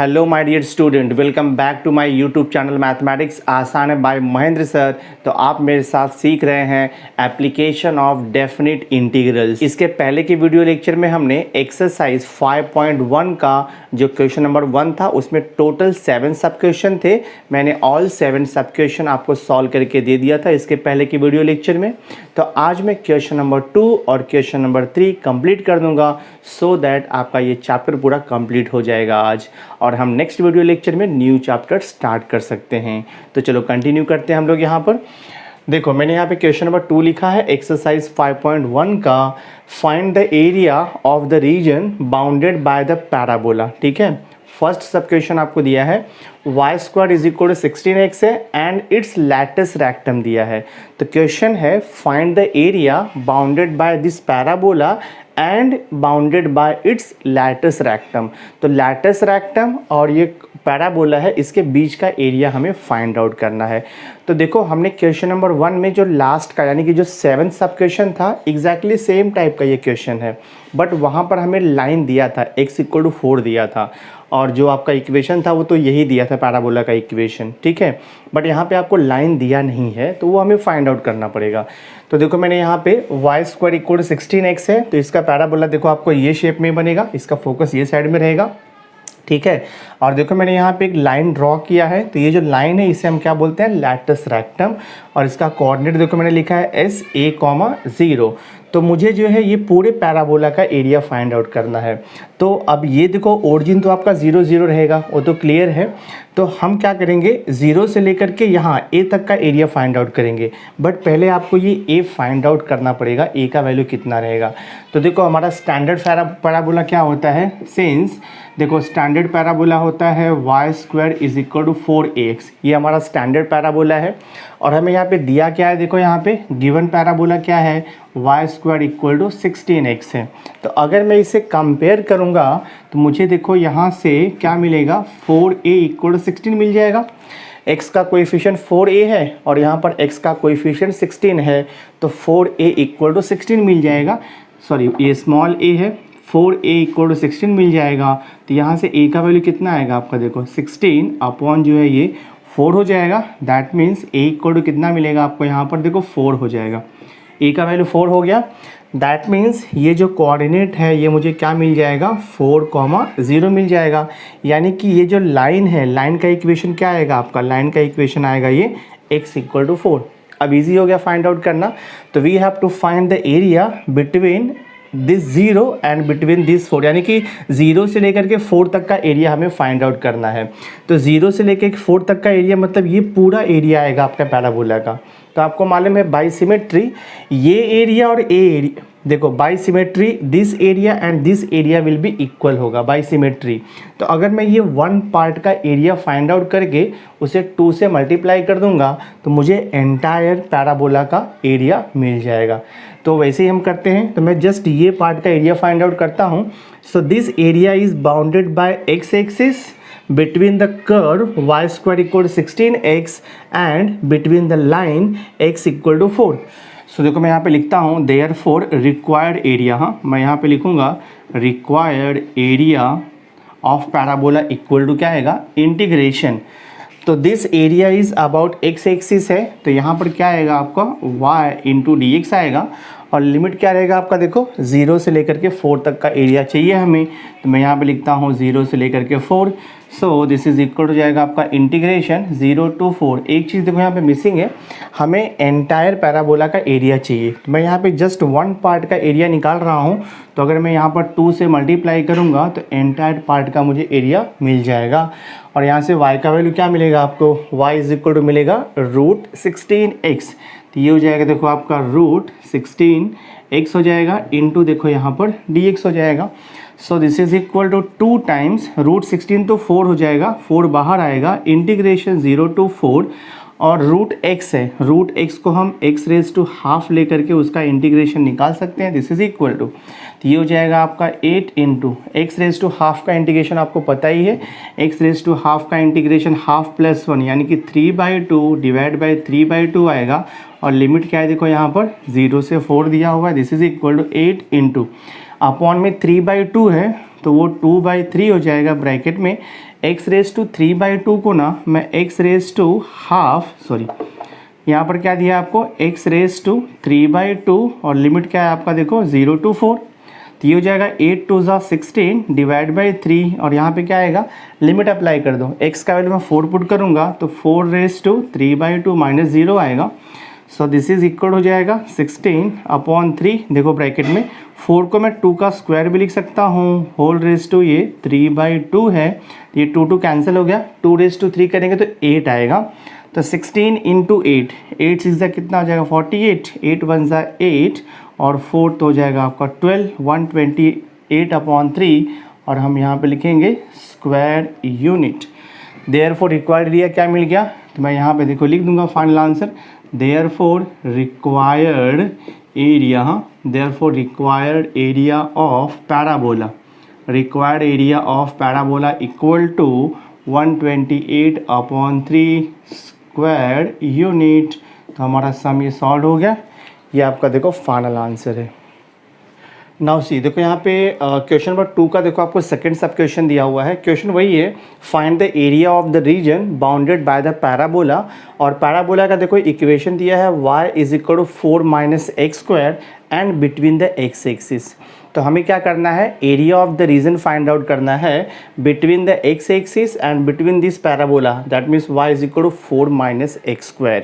Hello my dear student, welcome back to my YouTube channel mathematics आसान है bye Mahendra sir. तो आप मेरे साथ सीख रहे हैं एप्लीकेशन ऑफ डेफिनिट इंटीग्रल्स। इसके पहले की वीडियो लेक्चर में हमने एक्सरसाइज 5.1 का जो क्वेश्चन नंबर 1 था उसमें टोटल 7 सब क्वेश्चन थे। मैंने ऑल 7 सब क्वेश्चन आपको सॉल्व करके दे दिया था इसके पहले की वीडियो लेक्चर में। तो आज मैं क्वेश्चन नंबर 2 और क्वेश्चन नंबर 3 कंप्लीट कर दूंगा सो दैट आपका ये चैप्टर पूरा कंप्लीट हो जाएगा आज, और हम नेक्स्ट वीडियो लेक्चर में न्यू चैप्टर स्टार्ट कर सकते हैं। तो चलो कंटिन्यू करते हैं हम लोग। यहाँ पर देखो मैंने यहाँ पे क्वेश्चन नंबर 2 लिखा है एक्सरसाइज 5.1 का, find the area of the region bounded by the parabola. ठीक है, फर्स्ट सब क्वेश्चन आपको दिया है y² is equal to 16x है एंड इट्स लैटिस रेक्टम दिया है। तो क्वेश्चन है find the area bounded by this parabola and bounded by it's lattice rectum. तो लैटिस रेक्टम और ये पैराबोला है, इसके बीच का एरिया हमें फाइंड आउट करना है। तो देखो हमने क्वेश्चन नंबर 1 में जो लास्ट का यानी कि जो 7th सब क्वेश्चन था एग्जैक्टली सेम टाइप का ये क्वेश्चन है, बट वहाँ पर हमें लाइन दिया था x इक्वल टू 4 दिया था, और जो आपका इक्वेशन था वो तो यही दिया था पैराबोला का इक्वेशन। ठीक है, बट यहाँ पे आपको लाइन दिया नहीं है तो वो हमें फाइंड आउट करना पड़ेगा। तो देखो मैंने यहाँ पे y² इक्वल टू 16x है, तो इसका पैराबोला देखो आपको ये शेप में बनेगा, इसका फोकस ये साइड में रहेगा। ठीक है, और देखो मैंने यहाँ पे एक लाइन ड्रॉ किया है, तो ये जो लाइन है इसे हम क्या बोलते हैं, लैटिस रेक्टम, और इसका कोऑर्डिनेट देखो मैंने लिखा है SA, 0। तो मुझे जो है ये पूरे पैराबोला का एरिया फाइंड आउट करना है। तो अब ये देखो ओरिजिन तो आपका 0 0 रहेगा, वो तो क्लियर है। तो हम क्या करेंगे, 0 से लेकर के यहाँ a तक का एरिया फाइंड आउट करेंगे, बट पहले आपको ये a फाइंड आउट करना पड़ेगा, a का वैल्यू कितना रहेगा। तो देखो हमारा स्टैंडर्ड पैराबोला क्या होता है, सिंस देखो स्टैंडर्ड पैराबोला होता है y² is equal to 4ax, ये हमारा स्टैंडर्ड पैराबोला है। और हमें यहाँ पे दिया क्या है, देखो यहाँ पे गिवन पैराबोला क्या है, y² इक्वल टू 16x है। तो अगर मैं इसे कंपेयर करूँगा तो मुझे देखो यहाँ से क्या मिलेगा, 4a इक्वल टू 16 मिल जाएगा। x का कोएफिशिएंट 4a है और यहाँ पर x का कोएफिशिएंट 16 है, तो 4a इक्वल टू 16 मिल जाएगा। सॉरी ये स्मॉल a है, 4a इक्वल टू 16 मिल जाएगा। तो यहाँ से a का वैल्यू कितना आएगा आपका, देखो 16 अपॉन जो है ये 4 हो जाएगा। That means a equal to कितना मिलेगा आपको, यहाँ पर देखो 4 हो जाएगा। a का वैल्यू 4 हो गया। दैट मीन्स ये जो कोऑर्डिनेट है ये मुझे क्या मिल जाएगा, 4,0 मिल जाएगा। यानी कि ये जो लाइन है, लाइन का इक्वेशन क्या आएगा आपका, लाइन का इक्वेशन आएगा ये x इक्वल टू 4। अब इजी हो गया फाइंड आउट करना। तो we have to find the area between this 0 and between this 4, यानी कि 0 से लेकर के 4 तक का एरिया हमें फाइंड आउट करना है। तो 0 से लेकर 4 तक का एरिया मतलब ये पूरा एरिया आएगा आपका पैराबोला का। तो आपको मालूम है बाई सिमेट्री ये एरिया और ए एरिया, देखो by symmetry this area and this area will B equal होगा बाई सिमेट्री। तो अगर मैं ये 1 पार्ट का एरिया फाइंड आउट करके उसे 2 से मल्टीप्लाई कर दूंगा तो मुझे एंटायर पैराबोला का एरिया मिल जाएगा। तो वैसे ही हम करते हैं, तो मैं जस्ट ये पार्ट का एरिया फाइंड आउट करता हूँ। So this area is bounded by x axis between the curve y² equal to 16x and between the line x equal to 4। सो देखो मैं यहाँ पे लिखता हूँ therefore required area, हाँ मैं यहाँ पे लिखूँगा required area of parabola equal to क्या आएगा, इंटीग्रेशन। तो this area is about x axis है, तो यहाँ पर क्या आएगा आपका y इंटू dx आएगा, और लिमिट क्या रहेगा आपका, देखो 0 से लेकर के 4 तक का एरिया चाहिए हमें। तो मैं यहाँ पे लिखता हूँ 0 से लेकर के 4। So this is equal to जाएगा आपका इंटीग्रेशन 0 to 4। एक चीज़ देखो यहाँ पे मिसिंग है, हमें एंटायर पैराबोला का एरिया चाहिए। तो मैं यहाँ पे जस्ट 1 पार्ट का एरिया निकाल रहा हूँ। तो अगर मैं यहाँ पर 2 से मल्टीप्लाई करूँगा तो एंटायर पार्ट का मुझे एरिया मिल जाएगा। और यहाँ से y का वैल्यू क्या मिलेगा आपको, y इज इक्वल टू मिलेगा √16x। तो ये हो जाएगा देखो आपका √16x हो जाएगा इंटू देखो यहाँ पर dx हो जाएगा। So this is equal to 2 times √16 तो 4 हो जाएगा, 4 बाहर आएगा, इंटीग्रेशन 0 to 4, और √x है, √x को हम x⁻² लेकर के उसका इंटीग्रेशन निकाल सकते हैं। दिस इज इक्वल टू, तो ये हो जाएगा आपका 8 इंटू x⁻² का इंटीग्रेशन आपको पता ही है, x⁻² का इंटीग्रेशन हाफ प्लस 1 यानी कि 3/2 डिवाइड बाई 3/2 आएगा। और लिमिट क्या है देखो यहाँ पर 0 से 4 दिया हुआ है। This is equal to 8 into upon में 3/2 है तो वो 2/3 हो जाएगा ब्रैकेट में एक्स रेस टू 3/2 को ना मैं x raise to half, sorry यहाँ पर क्या दिया आपको, एक्स रेस टू 3/2 और लिमिट क्या है आपका देखो 0 to 4, तो ये हो जाएगा 8 2 16 डिवाइड बाई 3 और यहाँ पे क्या आएगा, लिमिट अप्लाई कर दो, x का वैल्यू मैं 4 पुट करूँगा तो 4 रेस टू 3/2 माइनस 0 आएगा। सो दिस इज इक्वल हो जाएगा 16/3, देखो ब्रैकेट में 4 को मैं 2 का स्क्वायर भी लिख सकता हूँ, होल रेस टू ये 3/2 है, ये 2 2 कैंसिल हो गया, 2 रेस टू 3 करेंगे तो 8 आएगा, तो 16 इंटू 8, 8 6 कितना हो जाएगा 48, 8 1 8 और 4 तो हो जाएगा आपका 12, 128/3 और हम यहाँ पे लिखेंगे square unit. Therefore required area क्या मिल गया, तो मैं यहाँ पे देखो लिख दूंगा final answer, therefore required area of parabola, required area of parabola equal to 128/3 square unit. तो हमारा सम ये सॉल्व हो गया, ये आपका देखो फाइनल आंसर है। नाउ सी देखो यहाँ पे क्वेश्चन नंबर 2 का देखो आपको सेकंड सब क्वेश्चन दिया हुआ है। क्वेश्चन वही है, find the area of the region bounded by the parabola, और पैराबोला का देखो इक्वेशन दिया है y is equal to 4 - x² and between the x axis. तो हमें क्या करना है, area of the region find out करना है between the x axis and between this parabola, that means y is equal to 4 - x²।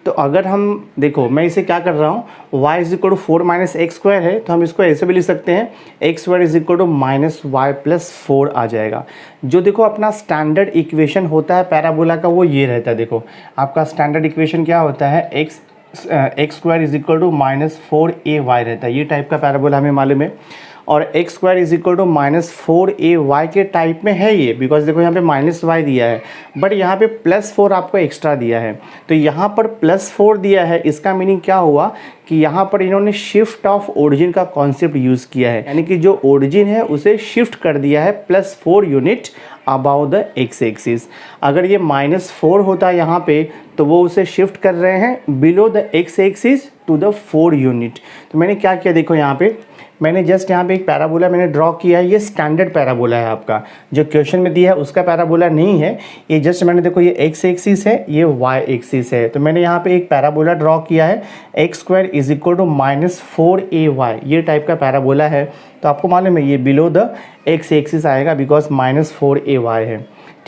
तो अगर हम देखो मैं इसे क्या कर रहा हूँ, y is equal to 4 - x² है, तो हम इसको ऐसे भी लिख सकते हैं x² is equal to -y+4 आ जाएगा। जो देखो अपना स्टैंडर्ड इक्वेशन होता है पैराबोला का वो ये रहता है, देखो आपका स्टैंडर्ड इक्वेशन क्या होता है, x² is equal to -4ay रहता है, ये टाइप का पैराबोला हमें मालूम है, और x² is equal to -4ay के टाइप में है ये, बिकॉज देखो यहाँ पे -y दिया है बट यहाँ पे +4 आपको एक्स्ट्रा दिया है, तो यहाँ पर +4 दिया है, इसका मीनिंग क्या हुआ कि यहाँ पर इन्होंने शिफ्ट ऑफ ओरिजिन का कॉन्सेप्ट यूज़ किया है, यानी कि जो ओरिजिन है उसे शिफ्ट कर दिया है +4 unit about the x axis. अगर ये -4 होता यहाँ पे तो वो उसे शिफ्ट कर रहे हैं below the x axis to the 4 unit. तो मैंने क्या किया देखो, यहाँ पे मैंने जस्ट यहाँ पे एक पैराबोला मैंने ड्रॉ किया है, ये स्टैंडर्ड पैराबोला है आपका, जो क्वेश्चन में दिया है उसका पैराबोला नहीं है, ये जस्ट मैंने देखो ये x एक्सिस है, ये y एक्सिस है, तो मैंने यहाँ पे एक पैराबोला ड्रॉ किया है x² is equal to -4ay, ये टाइप का पैराबोला है। तो आपको मालूम है ये बिलो द x एक्सिस आएगा बिकॉज -4ay है,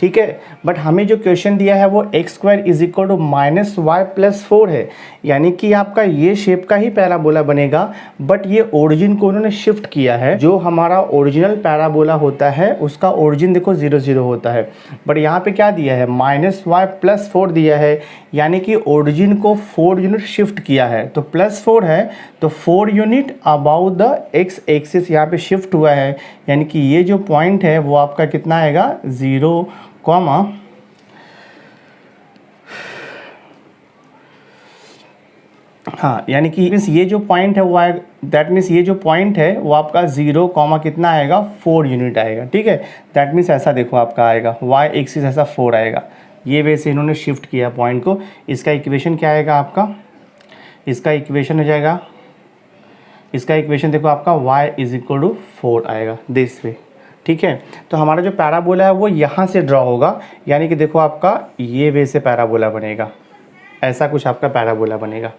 ठीक है। बट हमें जो क्वेश्चन दिया है वो x² is equal to -y+4 है, यानी कि आपका ये शेप का ही पैराबोला बनेगा, बट ये ओरिजिन को उन्होंने शिफ्ट किया है। जो हमारा ओरिजिनल पैराबोला होता है उसका ओरिजिन देखो 0 0 होता है, बट यहाँ पे क्या दिया है -y+4 दिया है, यानी कि ओरिजिन को 4 यूनिट शिफ्ट किया है, तो +4 है तो 4 unit about the x axis यहाँ पे शिफ्ट हुआ है, यानी कि ये जो पॉइंट है वो आपका कितना आएगा 0, हाँ, यानी कि ये जो पॉइंट है वो आएगा, दैट मीन्स ये जो पॉइंट है वो आपका 0, कितना आएगा 4 यूनिट आएगा, ठीक है। दैट मीन्स ऐसा देखो आपका आएगा y एक्सिस ऐसा 4 आएगा, ये वैसे इन्होंने शिफ्ट किया पॉइंट को। इसका इक्वेशन क्या आएगा आपका, इसका इक्वेशन हो जाएगा, इसका इक्वेशन देखो आपका y इज इक्वल टू 4 आएगा दिस वे, ठीक है। तो हमारा जो पैराबोला है वो यहाँ से ड्रॉ होगा, यानी कि देखो आपका ये वैसे पैराबोला बनेगा, ऐसा कुछ आपका पैराबोला बनेगा।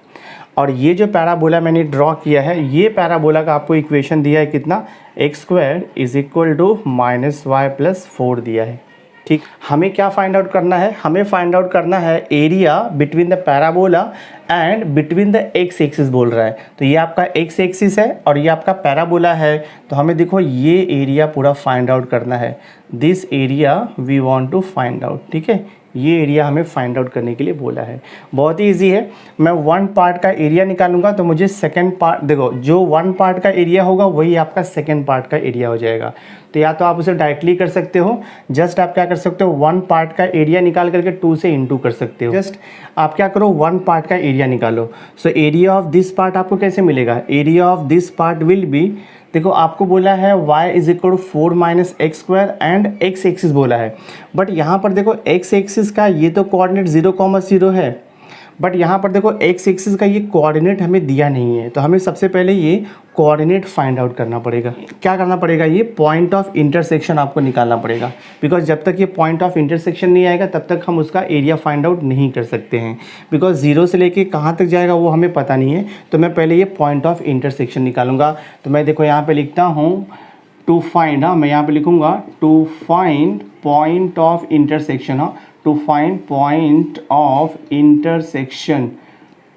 और ये जो पैराबोला मैंने ड्रॉ किया है, ये पैराबोला का आपको इक्वेशन दिया है कितना, x² is equal to -y+4 दिया है, ठीक। हमें क्या फाइंड आउट करना है, हमें फाइंड आउट करना है area between the parabola and between the x axis बोल रहा है। तो ये आपका x एक्सिस है और ये आपका पैराबोला है, तो हमें देखो ये एरिया पूरा फाइंड आउट करना है, this area we want to find out, ठीक है। ये एरिया हमें फाइंड आउट करने के लिए बोला है, बहुत ही ईजी है। मैं 1 पार्ट का एरिया निकालूंगा तो मुझे सेकंड पार्ट, देखो जो 1 पार्ट का एरिया होगा वही आपका सेकंड पार्ट का एरिया हो जाएगा। तो या तो आप उसे डायरेक्टली कर सकते हो, जस्ट आप क्या कर सकते हो 1 पार्ट का एरिया निकाल करके 2 से इंटू कर सकते हो। जस्ट आप क्या करो 1 पार्ट का एरिया निकालो। So area of this part आपको कैसे मिलेगा, area of this part will be, देखो आपको बोला है y is equal to 4 - x² and x axis बोला है, बट यहाँ पर देखो x एक्सिस का ये तो कोऑर्डिनेट 0, 0 है, बट यहाँ पर देखो एक्स एक्सिस का ये कोऑर्डिनेट हमें दिया नहीं है, तो हमें सबसे पहले ये कोऑर्डिनेट फाइंड आउट करना पड़ेगा। क्या करना पड़ेगा, ये पॉइंट ऑफ इंटरसेक्शन आपको निकालना पड़ेगा, बिकॉज जब तक ये पॉइंट ऑफ इंटरसेक्शन नहीं आएगा तब तक हम उसका एरिया फाइंड आउट नहीं कर सकते हैं, बिकॉज जीरो से लेके कहाँ तक जाएगा वो हमें पता नहीं है। तो मैं पहले ये पॉइंट ऑफ इंटरसेक्शन निकालूंगा। तो मैं देखो यहाँ पे लिखता हूँ टू फाइंड, हाँ मैं यहाँ पे लिखूँगा to find point of intersection, हाँ to find point of intersection,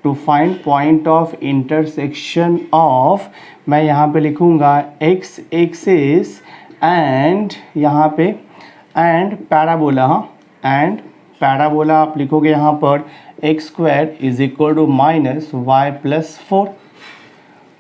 to find point of intersection of, मैं यहाँ पे लिखूँगा एक्स एक्सिस एंड यहाँ पे एंड पैराबोला, हाँ एंड पैराबोला आप लिखोगे यहाँ पर x square is equal to minus y plus 4।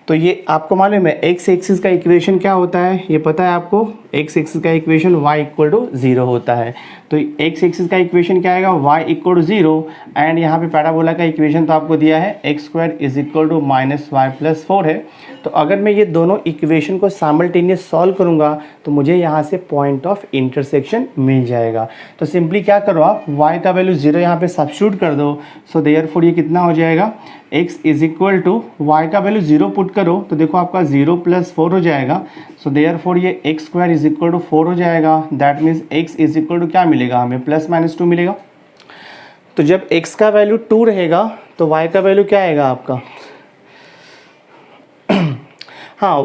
तो ये आपको मालूम है एक्स एक्सिस का इक्वेशन क्या होता है, ये पता है आपको, एक्स एक्सिस का इक्वेशन y इक्वल टू 0 होता है। तो एक्स एक्सिस का इक्वेशन क्या आएगा, y इक्वल टू 0 एंड यहाँ पे पैराबोला का इक्वेशन तो आपको दिया है x square is equal to minus y plus 4 है। तो अगर मैं ये दोनों इक्वेशन को साइमल्टेनियस सॉल्व करूँगा तो मुझे यहाँ से पॉइंट ऑफ इंटरसेक्शन मिल जाएगा। तो सिंपली क्या करो आप y का वैल्यू 0 यहाँ पे सब्स्टिट्यूट कर दो। सो देयरफॉर ये कितना हो जाएगा, x is equal to y का वैल्यू 0 पुट करो तो देखो आपका 0 प्लस 4 हो जाएगा। सो देयरफॉर ये x square is equal to 4 हो जाएगा। That means x is equal to क्या मिलेगा हमें, प्लस माइनस 2 मिलेगा। तो जब x का वैल्यू 2 रहेगा तो y का वैल्यू क्या आएगा आपका हाँ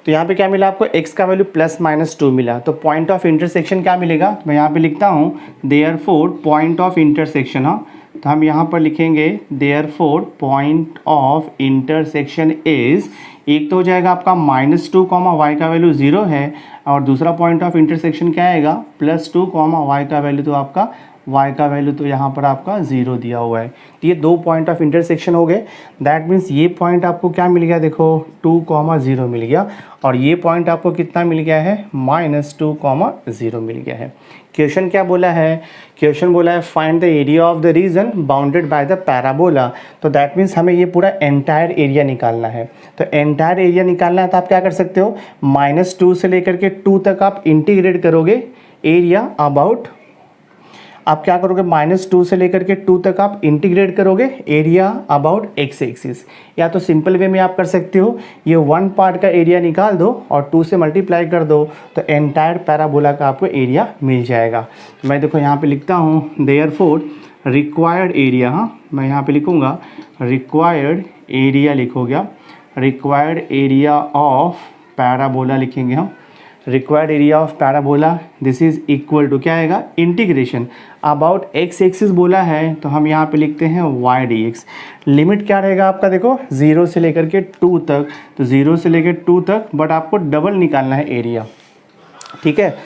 तो यहाँ पे क्या मिला आपको, x का वैल्यू प्लस माइनस 2 मिला। तो पॉइंट ऑफ इंटरसेक्शन क्या मिलेगा, तो मैं यहाँ पे लिखता हूँ देयरफॉर पॉइंट ऑफ इंटरसेक्शन, हाँ तो हम यहाँ पर लिखेंगे therefore point of intersection is, एक तो हो जाएगा आपका माइनस 2 कॉमा वाई का वैल्यू 0 है, और दूसरा पॉइंट ऑफ इंटरसेक्शन क्या आएगा प्लस 2 कॉमा वाई का वैल्यू, तो आपका y का वैल्यू तो यहाँ पर आपका 0 दिया हुआ है। तो ये दो पॉइंट ऑफ इंटरसेक्शन हो गए। दैट मीन्स ये पॉइंट आपको क्या मिल गया, देखो 2,0 मिल गया, और ये पॉइंट आपको कितना मिल गया है, -2,0 मिल गया है। क्वेश्चन क्या बोला है, क्वेश्चन बोला है find the area of the region bounded by the parabola. तो दैट मीन्स हमें ये पूरा एंटायर एरिया निकालना है। तो एंटायर एरिया निकालना है तो आप क्या कर सकते हो, -2 से लेकर के 2 तक आप इंटीग्रेट करोगे एरिया अबाउट, आप क्या करोगे -2 से लेकर के 2 तक आप इंटीग्रेट करोगे एरिया अबाउट एक्स एक्सिस। या तो सिंपल वे में आप कर सकते हो, ये 1 पार्ट का एरिया निकाल दो और 2 से मल्टीप्लाई कर दो तो एंटायर पैराबोला का आपको एरिया मिल जाएगा। मैं देखो यहाँ पे लिखता हूँ देयरफॉर रिक्वायर्ड एरिया, हाँ मैं यहाँ पे लिखूँगा रिक्वायर्ड एरिया, लिखोगे आप रिक्वायर्ड एरिया ऑफ पैराबोला लिखेंगे हम, required area of parabola this is equal to क्या आएगा, इंटीग्रेशन अबाउट एक्स एक्सिस बोला है तो हम यहाँ पे लिखते हैं वाई डी एक्स। लिमिट क्या रहेगा आपका, देखो 0 से लेकर के 2 तक, तो 0 से लेकर 2 तक, बट आपको डबल निकालना है एरिया, ठीक है।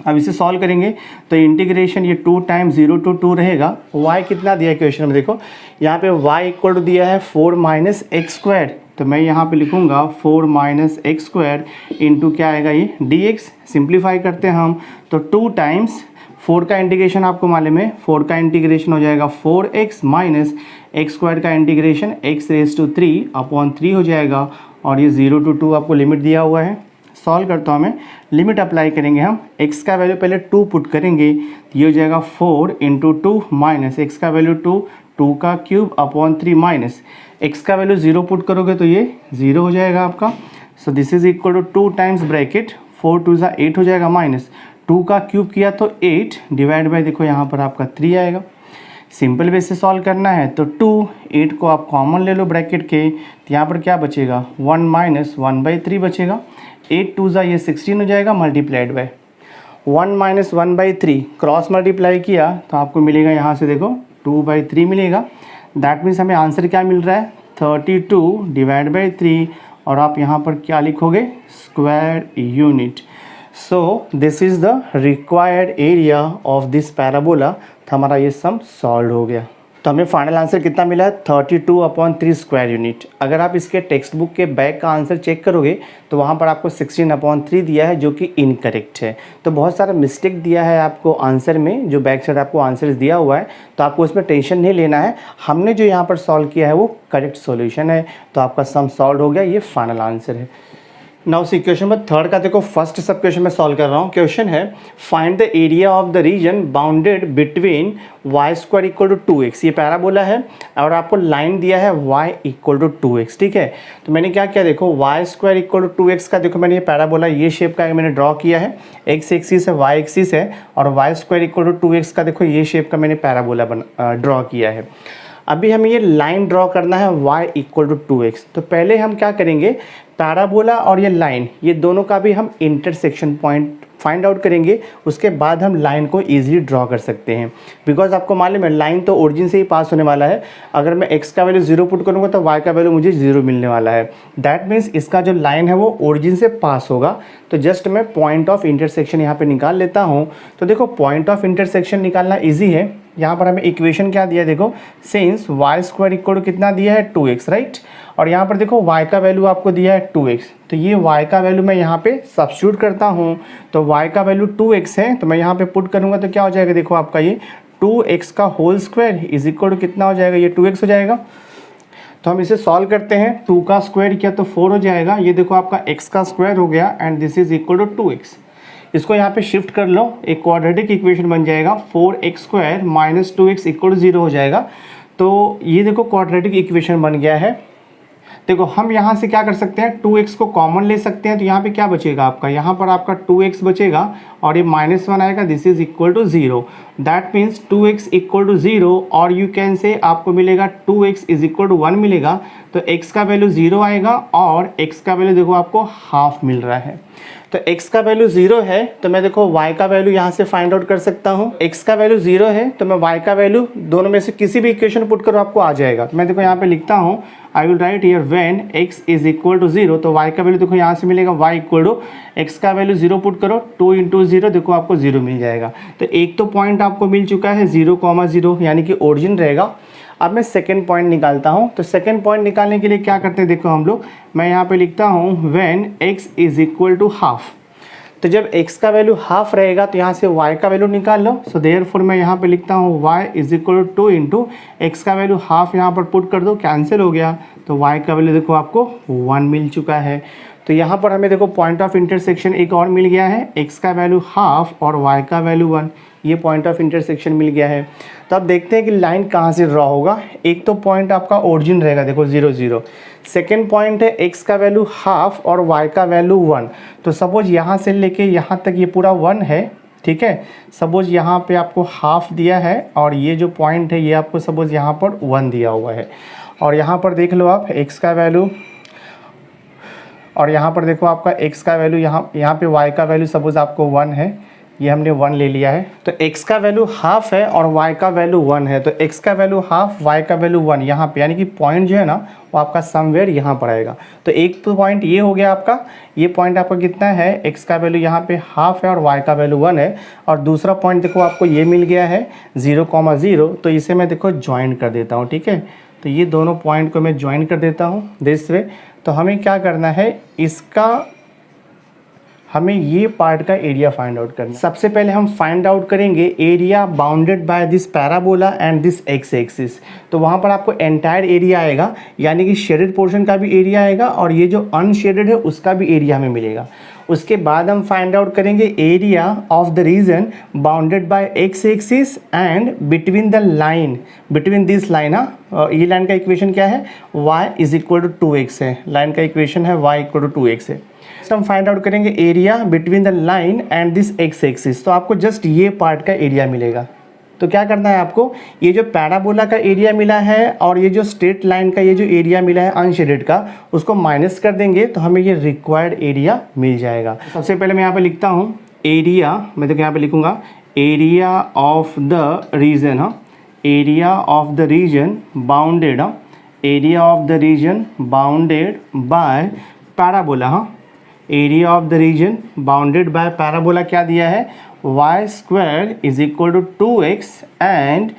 अब इसे सॉल्व करेंगे तो इंटीग्रेशन ये 2 टाइम्स 0 to 2 रहेगा। y कितना दिया है क्वेश्चन में, देखो यहाँ पे y इक्वल टू दिया है 4 माइनस एक्स स्क्वायर, तो मैं यहाँ पे लिखूँगा 4 माइनस एक्स स्क्वायर इंटू क्या आएगा ये dx। सिंप्लीफाई करते हैं हम तो 2 टाइम्स 4 का इंटीग्रेशन आपको मालूम है, 4 का इंटीग्रेशन हो जाएगा 4x माइनस एक्स स्क्वायर का इंटीग्रेशन x रेज टू 3/3 हो जाएगा, और ये 0 to 2 आपको लिमिट दिया हुआ है। सॉल्व करता हूँ मैं, लिमिट अप्लाई करेंगे हम, x का वैल्यू पहले 2 पुट करेंगे, ये हो जाएगा 4 इंटू 2 माइनस एक्स का वैल्यू 2 का क्यूब अपॉन 3 माइनस एक्स का वैल्यू 0 पुट करोगे तो ये 0 हो जाएगा आपका। So this is equal to 2 times bracket 4 2 ज़ा 8 हो जाएगा, माइनस 2 का क्यूब किया तो 8 डिवाइड बाय देखो यहाँ पर आपका 3 आएगा। सिंपल वे से सॉल्व करना है तो 8 को आप कॉमन ले लो ब्रैकेट के, तो यहाँ पर क्या बचेगा 1 माइनस 1/3 बचेगा, 8 2 ज़ा ये 16 हो जाएगा multiplied by 1 minus 1/3 cross multiply किया तो आपको मिलेगा यहाँ से देखो 2/3 मिलेगा। दैट मीन्स हमें आंसर क्या मिल रहा है 32 डिवाइड बाई 3, और आप यहाँ पर क्या लिखोगे square unit. So this is the required area of this parabola. तो हमारा ये सम सॉल्व हो गया। तो हमें फाइनल आंसर कितना मिला है 32/3 स्क्वायर यूनिट। अगर आप इसके टेक्स्ट बुक के बैक का आंसर चेक करोगे तो वहाँ पर आपको 16/3 दिया है जो कि इनकरेक्ट है। तो बहुत सारा मिस्टेक दिया है आपको आंसर में, जो बैक साइड आपको आंसर दिया हुआ है, तो आपको उसमें टेंशन नहीं लेना है। हमने जो यहाँ पर सॉल्व किया है वो करेक्ट सॉल्यूशन है, तो आपका सम सॉल्व हो गया, ये फाइनल आंसर है। Now see question number third का देखो, फर्स्ट सब क्वेश्चन मैं सॉल्व कर रहा हूँ। क्वेश्चन है find the area of the region bounded between y square equal to 2x। ये पैराबोला है और आपको लाइन दिया है y इक्वल टू 2x, ठीक है। तो मैंने क्या किया, देखो y square equal to 2x का देखो मैंने ये पैराबोला ये शेप का मैंने ड्रॉ किया है, x एक्सिस है y एक्सिस है, और y square equal to 2x का देखो ये शेप का मैंने पैराबोला ड्रॉ किया है। अभी हमें ये लाइन ड्रॉ करना है y इक्वल टू 2x। तो पहले हम क्या करेंगे, पैराबोला और ये लाइन ये दोनों का भी हम इंटरसेक्शन पॉइंट फाइंड आउट करेंगे, उसके बाद हम लाइन को इजीली ड्रॉ कर सकते हैं। बिकॉज आपको मालूम है लाइन तो ओरिजिन से ही पास होने वाला है। अगर मैं x का वैल्यू 0 पुट करूँगा तो y का वैल्यू मुझे 0 मिलने वाला है। दैट मीन्स इसका जो लाइन है वो ओरिजिन से पास होगा। तो जस्ट मैं पॉइंट ऑफ इंटरसेक्शन यहाँ पे निकाल लेता हूँ। तो देखो पॉइंट ऑफ इंटरसेक्शन निकालना ईजी है। यहाँ पर हमें इक्वेशन क्या दिया है, देखो since y square equal to कितना दिया है 2x, राइट। और यहाँ पर देखो y का वैल्यू आपको दिया है 2x। तो ये y का वैल्यू मैं यहाँ पे सब्स्टिट्यूट करता हूँ। तो y का वैल्यू 2x है, तो मैं यहाँ पे पुट करूँगा तो क्या हो जाएगा, देखो आपका ये 2x का whole square is equal to कितना हो जाएगा, ये 2x हो जाएगा। तो हम इसे सॉल्व करते हैं। 2 का स्क्वायर किया तो 4 हो जाएगा। ये देखो आपका x का स्क्वायर हो गया and this is equal to 2x। इसको यहाँ पे शिफ्ट कर लो, एक क्वाड्रेटिक इक्वेशन बन जाएगा। 4x square minus 2x equal to 0 हो जाएगा। तो ये देखो क्वाड्रेटिक इक्वेशन बन गया है। देखो हम यहाँ से क्या कर सकते हैं, 2x को कॉमन ले सकते हैं। तो यहाँ पे क्या बचेगा आपका, यहाँ पर आपका 2x बचेगा और ये -1 आएगा, this is equal to 0। That means 2x equal to 0 और यू कैन से आपको मिलेगा 2x इज इक्वल टू 1 मिलेगा। तो x का वैल्यू 0 आएगा और x का वैल्यू देखो आपको हाफ मिल रहा है। तो x का वैल्यू 0 है तो मैं देखो y का वैल्यू यहाँ से फाइंड आउट कर सकता हूँ। x का वैल्यू 0 है तो मैं y का वैल्यू दोनों में से किसी भी इक्वेशन पुट करो आपको आ जाएगा। तो मैं देखो यहाँ पे लिखता हूँ, I will write here when x is equal to 0। तो y का वैल्यू देखो यहाँ से मिलेगा y इक्वल टू x का वैल्यू 0 पुट करो, 2 इंटू 0 देखो आपको 0 मिल जाएगा। तो एक तो पॉइंट आपको मिल चुका है 0,0 यानी कि ओरिजिन रहेगा। अब मैं सेकेंड पॉइंट निकालता हूँ। तो सेकेंड पॉइंट निकालने के लिए क्या करते हैं, देखो हम लोग, मैं यहाँ पे लिखता हूँ when x is equal to half. तो जब x का वैल्यू हाफ रहेगा तो यहाँ से y का वैल्यू निकाल लो। सो देयरफॉर मैं यहाँ पे लिखता हूँ y is equal to 2 into x का वैल्यू हाफ, यहाँ पर पुट कर दो, कैंसिल हो गया। तो y का वैल्यू देखो आपको 1 मिल चुका है। तो यहाँ पर हमें देखो पॉइंट ऑफ इंटरसेक्शन एक और मिल गया है, x का वैल्यू हाफ और y का वैल्यू 1। ये पॉइंट ऑफ इंटरसेक्शन मिल गया है। तो अब देखते हैं कि लाइन कहाँ से ड्रॉ होगा। एक तो पॉइंट आपका ओरिजिन रहेगा, देखो 0 0। सेकेंड पॉइंट है x का वैल्यू हाफ और y का वैल्यू 1। तो सपोज यहाँ से लेके यहाँ तक ये पूरा 1 है, ठीक है। सपोज यहाँ पे आपको हाफ दिया है और ये जो पॉइंट है ये आपको सपोज यहाँ पर 1 दिया हुआ है। और यहाँ पर देख लो आप x का वैल्यू, और यहाँ पर देखो आपका x का वैल्यू, यहाँ पे y का वैल्यू सपोज आपको 1 है, ये हमने 1 ले लिया है। तो x का वैल्यू हाफ है और y का वैल्यू 1 है। तो x का वैल्यू हाफ, y का वैल्यू 1 यहाँ पे, यानी कि पॉइंट जो है ना वो आपका समवेयर यहाँ पर आएगा। तो एक तो पॉइंट ये हो गया आपका, ये पॉइंट आपका कितना है, x का वैल्यू यहाँ पे हाफ है और y का वैल्यू 1 है। और दूसरा पॉइंट देखो आपको ये मिल गया है 0,0। तो इसे मैं देखो ज्वाइन कर देता हूँ, ठीक है। तो ये दोनों पॉइंट को मैं ज्वाइन कर देता हूँ दिस वे। तो हमें क्या करना है, इसका हमें ये पार्ट का एरिया फाइंड आउट करना है। सबसे पहले हम फाइंड आउट करेंगे area bounded by this parabola and this x axis. तो वहाँ पर आपको एंटायर एरिया आएगा, यानी कि शेडेड पोर्शन का भी एरिया आएगा और ये जो अनशेडेड है उसका भी एरिया हमें मिलेगा। उसके बाद हम फाइंड आउट करेंगे area of the region bounded bye x axis and between the line, between this line. ये लाइन का इक्वेशन क्या है, y is equal to 2x है। लाइन का इक्वेशन है y इक्वल टू 2x है। हम फाइंड आउट करेंगे area between the line and this x axis. तो आपको जस्ट ये पार्ट का एरिया मिलेगा। तो क्या करना है आपको, ये जो पैराबोला का एरिया मिला है और ये जो स्ट्रेट लाइन का ये जो एरिया मिला है अनशेडेड का, उसको माइनस कर देंगे तो हमें ये रिक्वायर्ड एरिया मिल जाएगा। सबसे पहले मैं यहाँ पे लिखता हूँ एरिया, मैं तो यहाँ पे लिखूँगा area of the region, area of the region bounded, area of the region bounded by parabola. Area of the region bounded by parabola क्या दिया है, y square is equal to 2x and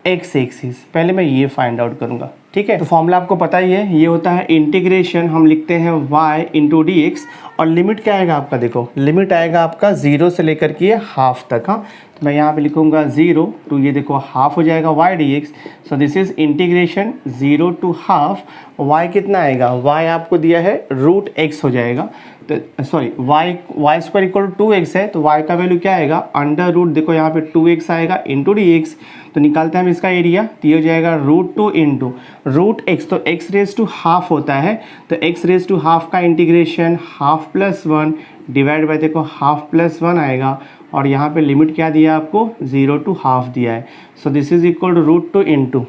x axis. पहले मैं ये find out करूँगा, ठीक है। तो फॉर्मूला आपको पता ही है, ये होता है इंटीग्रेशन, हम लिखते हैं y इंटू डी एक्स। और लिमिट क्या आएगा आपका, देखो लिमिट आएगा आपका 0 से लेकर के हाफ तक। हाँ, तो मैं यहाँ पे लिखूँगा 0 टू, ये देखो हाफ हो जाएगा y d x. So this is integration 0 to half. y कितना आएगा, y आपको दिया है √x हो जाएगा। तो sorry y square equal to 2x है, तो y का वैल्यू क्या आएगा, अंडर रूट, देखो यहाँ पे 2x आएगा इंटू dx, तो निकालते हैं हम इसका एरिया, तो ये हो जाएगा √2 इंटू रूट एक्स, तो x रेज टू हाफ होता है, तो x रेज टू हाफ का integration half plus 1 divide by, देखो हाफ प्लस 1 आएगा, और यहाँ पे लिमिट क्या दिया आपको, 0 टू हाफ दिया है, so this is equal to √2 into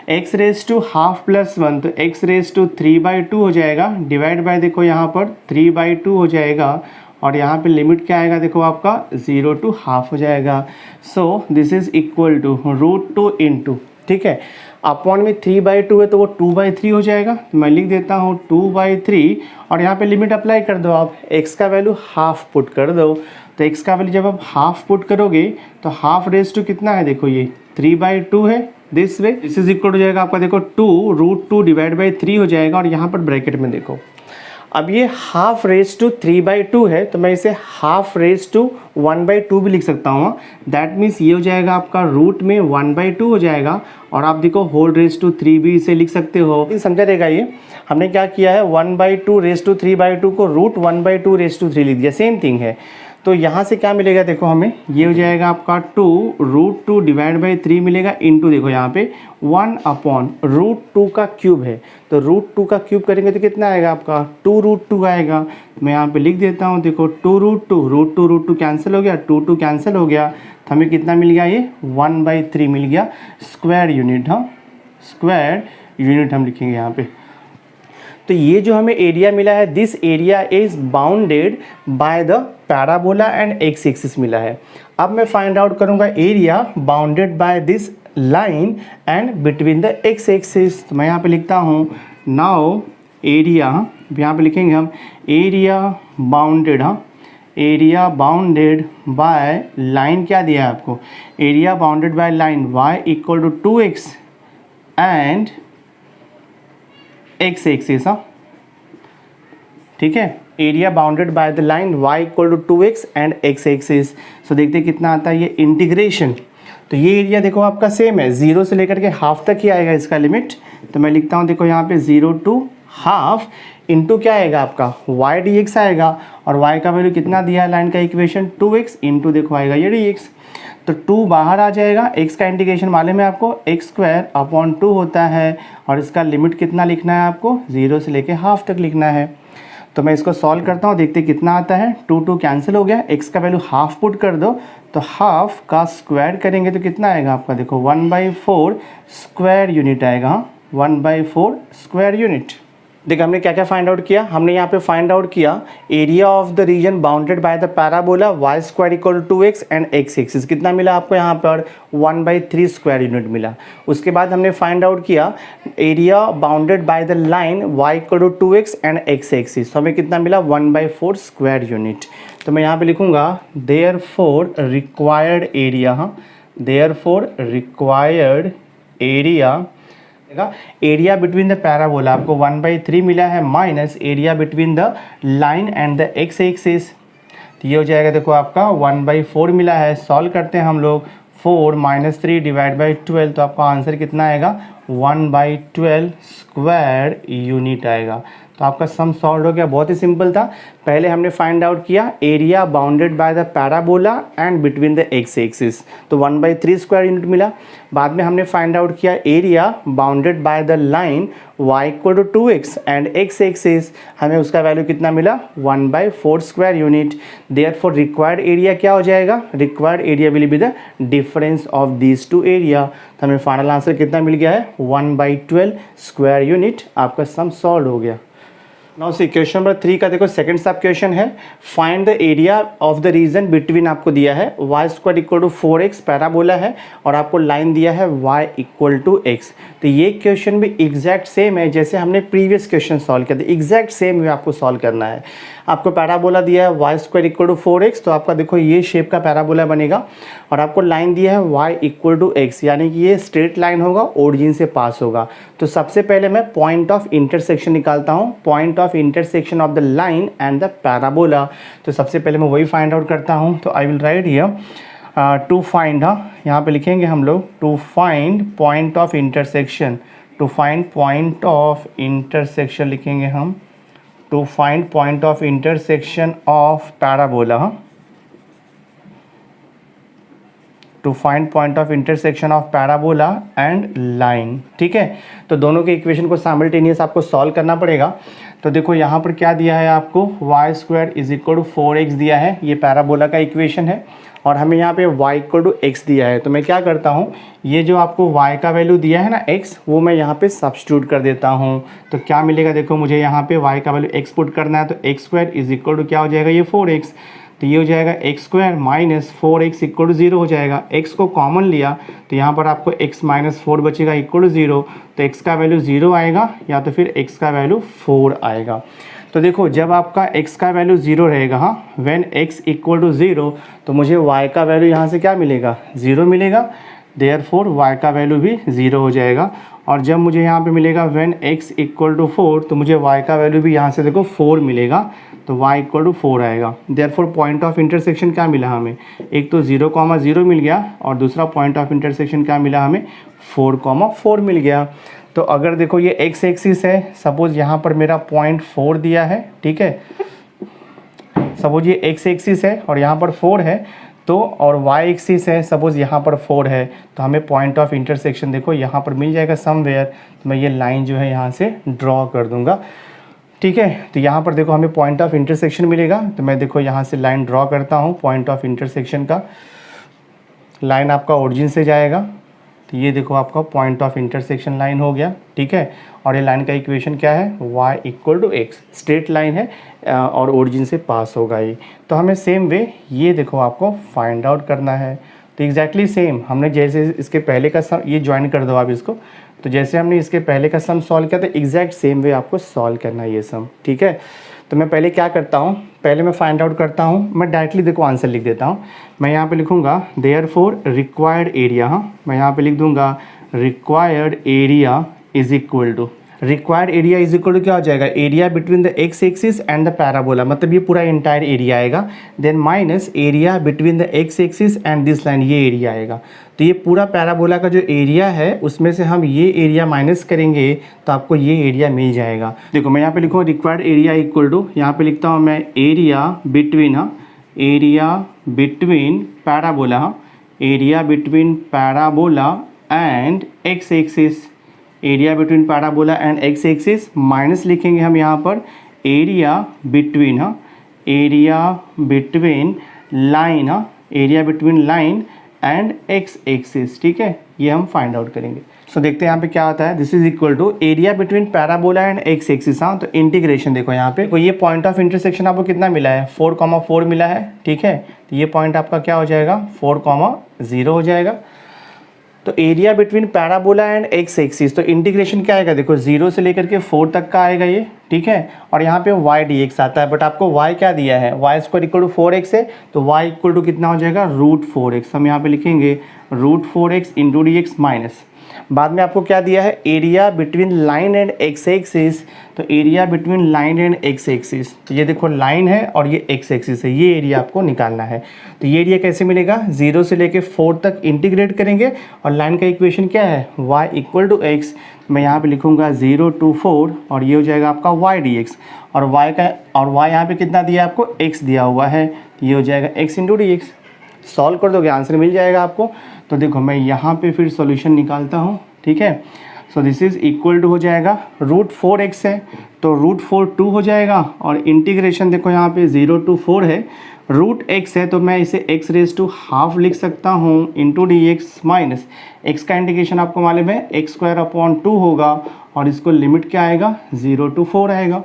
x raise to half plus 1, तो एक्स रेज टू 3/2 हो जाएगा, डिवाइड बाय देखो यहाँ पर 3/2 हो जाएगा, और यहाँ पे लिमिट क्या आएगा, देखो आपका 0 टू हाफ हो जाएगा, so this is equal to √2 into, ठीक है, अपॉन में 3/2 है तो वो 2/3 हो जाएगा, तो मैं लिख देता हूँ 2/3, और यहाँ पे लिमिट अप्लाई कर दो आप, x का वैल्यू हाफ पुट कर दो, तो x का वैल्यू जब आप हाफ पुट करोगे तो हाफ रेज टू कितना है, देखो ये 3/2 है, this way, this is equal हो जाएगा आपका, देखो 2 √2 डिवाइड बाई 3 हो जाएगा, और यहाँ पर ब्रैकेट में देखो, अब ये हाफ रेज टू 3/2 है, तो मैं इसे हाफ रेज टू 1/2 भी लिख सकता हूँ, दैट मीन्स ये हो जाएगा आपका रूट में 1/2 हो जाएगा, और आप देखो होल रेज टू 3 भी इसे लिख सकते हो, समझा देगा ये, हमने क्या किया है 1/2 रेज टू 3/2 को रूट 1/2 रेज टू 3 लिख दिया, सेम थिंग है, तो यहाँ से क्या मिलेगा, देखो हमें ये हो जाएगा आपका 2 डिवाइड बाई 3 मिलेगा, इंटू देखो यहाँ पे 1/√2 का क्यूब है, तो √2 का क्यूब करेंगे तो कितना आएगा आपका 2√2 आएगा, मैं यहाँ पे लिख देता हूँ, देखो 2√2 कैंसिल हो गया, 2 कैंसिल हो गया, तो हमें कितना मिल गया, ये 1/3 मिल गया स्क्वायर यूनिट, हाँ स्क्वायर यूनिट हम लिखेंगे यहाँ पे। तो ये जो हमें एरिया मिला है, this area is bounded by the parabola and x axis मिला है। अब मैं फाइंड आउट करूंगा area bounded by this line and between the x axis, तो मैं यहाँ पे लिखता हूँ नाउ एरिया, यहाँ पे लिखेंगे हम एरिया बाउंडेड, हाँ एरिया बाउंडेड बाय लाइन, क्या दिया है आपको, area bounded by line y equal to 2x and x axis, हाँ ठीक है, area bounded by the line y equal to 2x and x axis. So देखते हैं कितना आता है ये इंटीग्रेशन, तो ये एरिया देखो आपका सेम है, 0 से लेकर के हाफ तक ही आएगा इसका लिमिट, तो मैं लिखता हूँ देखो यहाँ पे 0 टू हाफ इंटू क्या आएगा आपका y dx आएगा, और y का वैल्यू कितना दिया है लाइन का इक्वेशन 2x इंटू देखो आएगा ये dx, तो 2 बाहर आ जाएगा, x का इंटीग्रेशन मालूम है आपको x²/2 होता है, और इसका लिमिट कितना लिखना है आपको 0 से लेके हाफ तक लिखना है। तो मैं इसको सॉल्व करता हूँ, देखते कितना आता है, 2 कैंसिल हो गया, x का वैल्यू हाफ पुट कर दो, तो हाफ का स्क्वायर करेंगे तो कितना आएगा आपका, देखो 1/4 स्क्वायर यूनिट आएगा, 1/4 स्क्वायर यूनिट। देखो हमने क्या क्या फाइंड आउट किया, हमने यहाँ पे फाइंड आउट किया area of the region bounded by the parabola y² equal to 2x and x axis, कितना मिला आपको यहाँ पर 1/3 स्क्वायर यूनिट मिला। उसके बाद हमने फाइंड आउट किया area bounded by the line y equal to 2x and x axis, तो हमें कितना मिला 1/4 स्क्वायर यूनिट। तो मैं यहाँ पे लिखूँगा देयरफॉर रिक्वायर्ड एरिया, हाँ therefore required area between the parabola आपको 1/3 मिला है, minus area between the line and the x axis, तो ये हो जाएगा देखो आपका 1/4 मिला है। सॉल्व करते हैं हम लोग, 4 - 3 डिवाइड बाई 12, तो आपका आंसर कितना आएगा 1/12 स्क्वायर यूनिट आएगा। तो आपका सम सॉल्व हो गया, बहुत ही सिंपल था। पहले हमने फाइंड आउट किया area bounded by the parabola and between the x axis, तो 1/3 स्क्वायर यूनिट मिला। बाद में हमने फाइंड आउट किया area bounded by the line y equal to 2x and x axis, हमें उसका वैल्यू कितना मिला 1/4 square unit. Therefore required area क्या हो जाएगा, required area will be the difference of these two area. तो हमें फाइनल आंसर कितना मिल गया है 1/12 स्क्वायर यूनिट। आपका सम सॉल्व हो गया। नाउ सी क्वेश्चन नंबर 3 का देखो सेकंड सब क्वेश्चन है, find the area of the region between, आपको दिया है y² equal to 4x parabola है, और आपको लाइन दिया है y इक्वल टू x। तो ये क्वेश्चन भी एग्जैक्ट सेम है जैसे हमने प्रीवियस क्वेश्चन सॉल्व किया था, एग्जैक्ट सेम वे आपको सॉल्व करना है। आपको पैराबोला दिया है y² इक्वल टू 4x, तो आपका देखो ये शेप का पैराबोला बनेगा, और आपको लाइन दिया है y इक्वल टू x, यानी कि ये स्ट्रेट लाइन होगा, ओरिजिन से पास होगा। तो सबसे पहले मैं पॉइंट ऑफ इंटरसेक्शन निकालता हूँ, point of intersection of the line and the parabola. तो सबसे पहले मैं वही फाइंड आउट करता हूँ, तो I will write here to find, हाँ यहाँ पे लिखेंगे हम लोग to find point of intersection, to find point of intersection लिखेंगे हम to find point of intersection of parabola, to find point of intersection of parabola and line. ठीक है, तो दोनों के इक्वेशन को साइमल्टेनियस आपको सॉल्व करना पड़ेगा। तो देखो यहाँ पर क्या दिया है आपको, y square is equal to 4x दिया है, ये पैराबोला का इक्वेशन है, और हमें यहाँ पे y इक्वल टू x दिया है। तो मैं क्या करता हूँ, ये जो आपको y का वैल्यू दिया है ना x, वो मैं यहाँ पे सब्स्टिट्यूट कर देता हूँ। तो क्या मिलेगा, देखो मुझे यहाँ पे y का वैल्यू x पुट करना है, तो x square is equal to क्या हो जाएगा, ये 4x, तो ये हो जाएगा x square minus 4x equal to 0 हो जाएगा। x को कॉमन लिया तो यहाँ पर आपको x माइनस 4 बचेगा इक्वल टू 0, तो x का वैल्यू 0 आएगा या तो फिर x का वैल्यू 4 आएगा। तो देखो जब आपका x का वैल्यू 0 रहेगा, हाँ, व्हेन x इक्वल टू 0, तो मुझे y का वैल्यू यहाँ से क्या मिलेगा, 0 मिलेगा, देयरफॉर y का वैल्यू भी 0 हो जाएगा। और जब मुझे यहाँ पे मिलेगा व्हेन x इक्वल टू 4, तो मुझे y का वैल्यू भी यहाँ से देखो 4 मिलेगा, तो y इक्वल टू 4 आएगा। देयरफॉर पॉइंट ऑफ इंटरसेक्शन क्या मिला हमें, एक तो 0,0 मिल गया, और दूसरा पॉइंट ऑफ इंटरसेक्शन क्या मिला हमें, 4,4 मिल गया। तो अगर देखो ये x एक्सिस है, सपोज यहाँ पर मेरा 0.4 दिया है, ठीक है, सपोज ये x एक्सिस है और यहाँ पर 4 है, तो और y एक्सिस है, सपोज यहाँ पर 4 है, तो हमें पॉइंट ऑफ इंटरसेक्शन देखो यहाँ पर मिल जाएगा समवेयर। तो मैं ये लाइन जो है यहाँ से ड्रॉ कर दूंगा, ठीक है। तो यहाँ पर देखो हमें पॉइंट ऑफ इंटरसेक्शन मिलेगा, तो मैं देखो यहाँ से लाइन ड्रॉ करता हूँ पॉइंट ऑफ इंटरसेक्शन का। लाइन आपका ओरिजिन से जाएगा, तो ये देखो आपका पॉइंट ऑफ इंटरसेक्शन लाइन हो गया, ठीक है। और ये लाइन का इक्वेशन क्या है, y equal to x, straight line है और ओरिजिन से पास होगा ये। तो हमें सेम वे ये देखो आपको फाइंड आउट करना है। तो एग्जैक्टली सेम हमने जैसे इसके पहले का सम, ये ज्वाइन कर दो आप इसको, तो जैसे हमने इसके पहले का सम सॉल्व किया था, एग्जैक्ट सेम वे आपको सॉल्व करना है ये सम, ठीक है। तो मैं पहले क्या करता हूँ, पहले मैं फाइंड आउट करता हूँ, मैं डायरेक्टली देखो आंसर लिख देता हूँ। मैं यहाँ पे लिखूँगा देयरफॉर रिक्वायर्ड एरिया, हाँ, मैं यहाँ पे लिख दूँगा required area is equal to, required area is equal to क्या हो जाएगा, area between the x axis and the parabola, मतलब ये पूरा इंटायर एरिया आएगा, then minus area between the x axis and this line, ये एरिया आएगा। तो ये पूरा पैराबोला का जो एरिया है उसमें से हम ये एरिया माइनस करेंगे तो आपको ये एरिया मिल जाएगा। देखो मैं यहाँ पे लिखूँ रिक्वायर्ड एरिया इक्वल टू, यहाँ पे लिखता हूँ मैं एरिया बिटवीन, हाँ, एरिया बिटवीन पैराबोला, हाँ, area between parabola and x axis, area between parabola and x axis, minus लिखेंगे हम यहाँ पर एरिया बिटवीन, हाँ, एरिया बिटवीन लाइन, हाँ, area between line and x axis, ठीक है। ये हम फाइंड आउट करेंगे। सो देखते हैं यहाँ पे क्या आता है, this is equal to area between parabola and x axis, हाँ, तो इंटीग्रेशन देखो यहाँ पे, तो ये पॉइंट ऑफ इंटरसेक्शन आपको कितना मिला है, 4,4 मिला है, ठीक है। तो ये पॉइंट आपका क्या हो जाएगा, 4,0 हो जाएगा। तो area between parabola and x axis, तो इंटीग्रेशन क्या आएगा, देखो 0 से लेकर के 4 तक का आएगा ये, ठीक है। और यहाँ पे y dx आता है, बट आपको y क्या दिया है, y square equal to 4x है, तो y इक्वल टू कितना हो जाएगा, √4x, हम यहाँ पे लिखेंगे √4x इंटू dx माइनस, बाद में आपको क्या दिया है, area between line and x axis, तो area between line and x axis, तो ये देखो लाइन है और ये एक्स एक्सिस है, ये एरिया आपको निकालना है। तो ये एरिया कैसे मिलेगा, 0 से लेके 4 तक इंटीग्रेट करेंगे, और लाइन का इक्वेशन क्या है, y इक्वल टू एक्स, मैं यहाँ पे लिखूँगा 0 to 4, और ये हो जाएगा आपका y dx, और y यहाँ पे कितना दिया है आपको, x दिया हुआ है, ये हो जाएगा x into d x. Solve कर दोगे आंसर मिल जाएगा आपको। तो देखो मैं यहाँ पे फिर सॉल्यूशन निकालता हूँ, ठीक है। So this is equal to हो जाएगा √4x है, तो √4 2 हो जाएगा, और इंटीग्रेशन देखो यहाँ पे 0 to 4 है, √x है, तो मैं इसे x रेज टू हाफ लिख सकता हूँ into d x minus, x का इंटीग्रेशन आपको मालूम है x स्क्वायर अपॉन 2 होगा, और इसको लिमिट क्या आएगा, 0 to 4 आएगा।